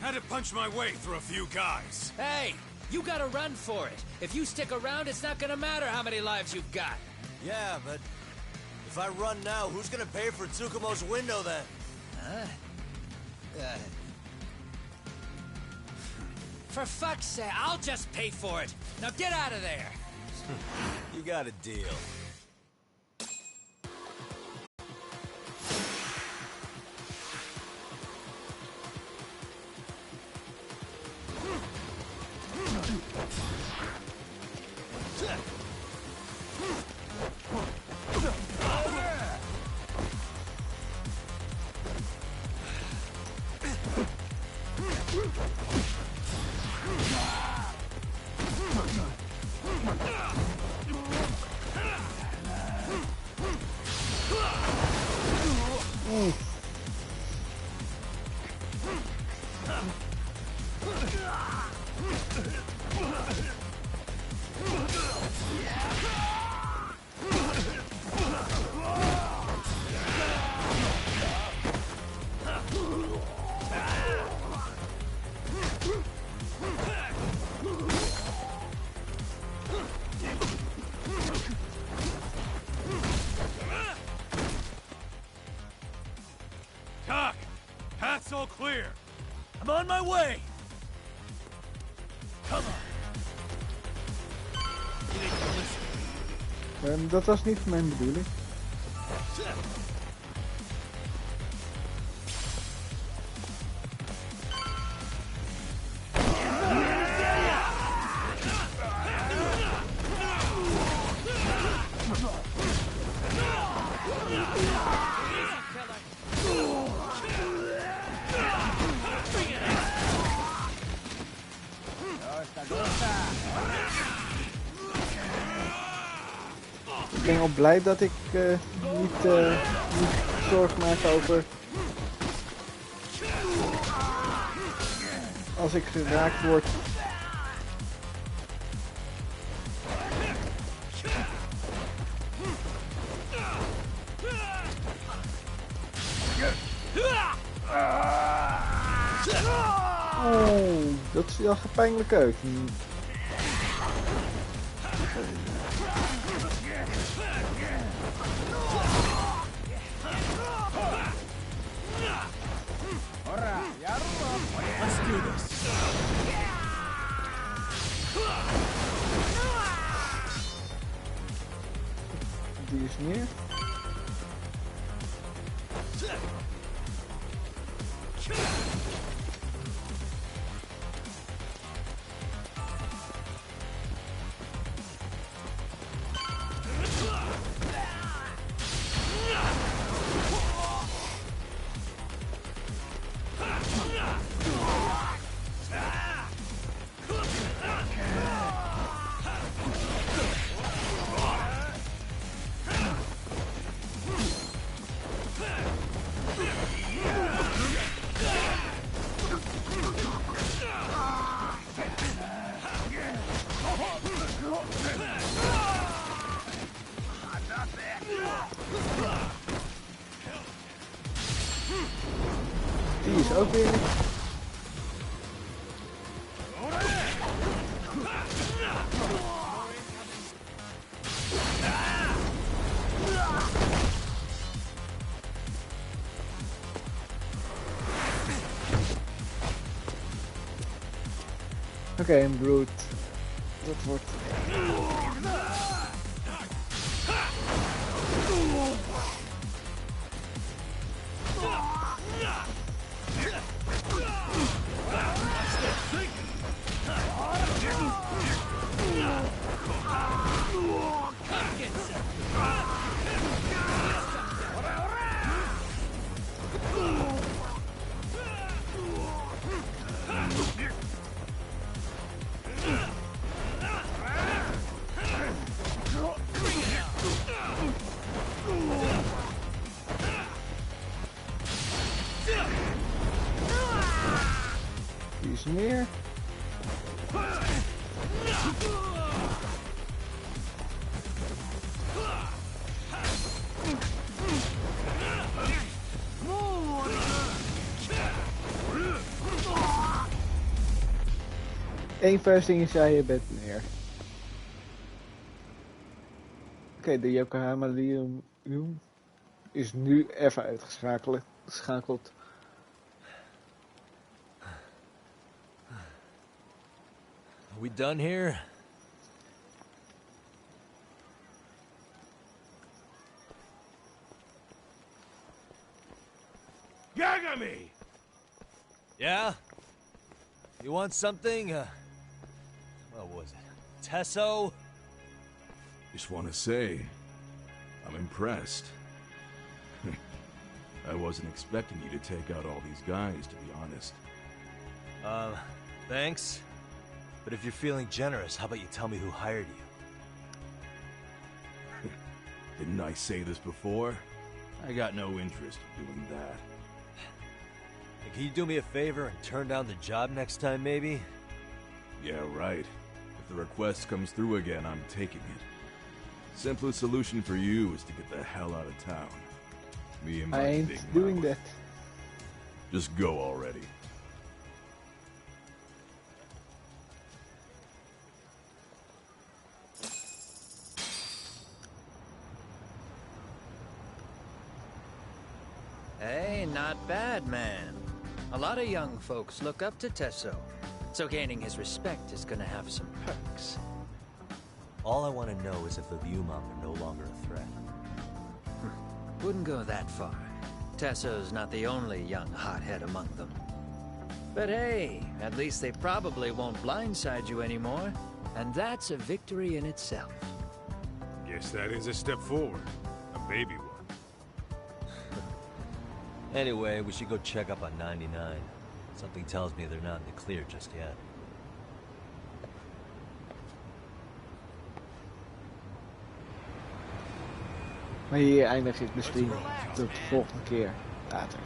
Had to punch my way through a few guys. Hey, you gotta run for it. If you stick around, it's not gonna matter how many lives you've got. Yeah, but if I run now, who's gonna pay for Tsukumo's window then? Huh? For fuck's sake, I'll just pay for it. Now get out of there. You got a deal. Doc, path's all clear. I'm on my way. Come on. You need to listen. Dat was niet mijn bedoeling. Ik ben al blij dat ik niet zorg maak over als ik geraakt word. Oh, dat is wel pijnlijk uit. Let's do this. Die is neer. Die is ook weer. Oké, een brute. Dat wordt. Die is neer. Eén vesting is jij, je bent neer. Oké, de Yokohama Lium is nu even uitgeschakeld. Are we done here? Yagami! Yeah? You want something? What was it? Tesso? Just want to say, I'm impressed. I wasn't expecting you to take out all these guys, to be honest. Thanks. But if you're feeling generous, how about you tell me who hired you? Didn't I say this before? I got no interest in doing that. Hey, can you do me a favor and turn down the job next time, maybe? Yeah, right. If the request comes through again, I'm taking it. Simplest solution for you is to get the hell out of town. Me and I my ain't big doing mouth. that. Just go already. Hey, not bad, man. A lot of young folks look up to Tesso, so gaining his respect is gonna have some perks. All I want to know is if the Lyumang are no longer a threat. Wouldn't go that far. Tesso's not the only young hothead among them. But hey, at least they probably won't blindside you anymore, and that's a victory in itself. Guess that is a step forward. A baby one. Anyway, we should go check up on 99. Something tells me they're not in the clear just yet. Maar hier eindig ik de stream. Tot de volgende keer. Later.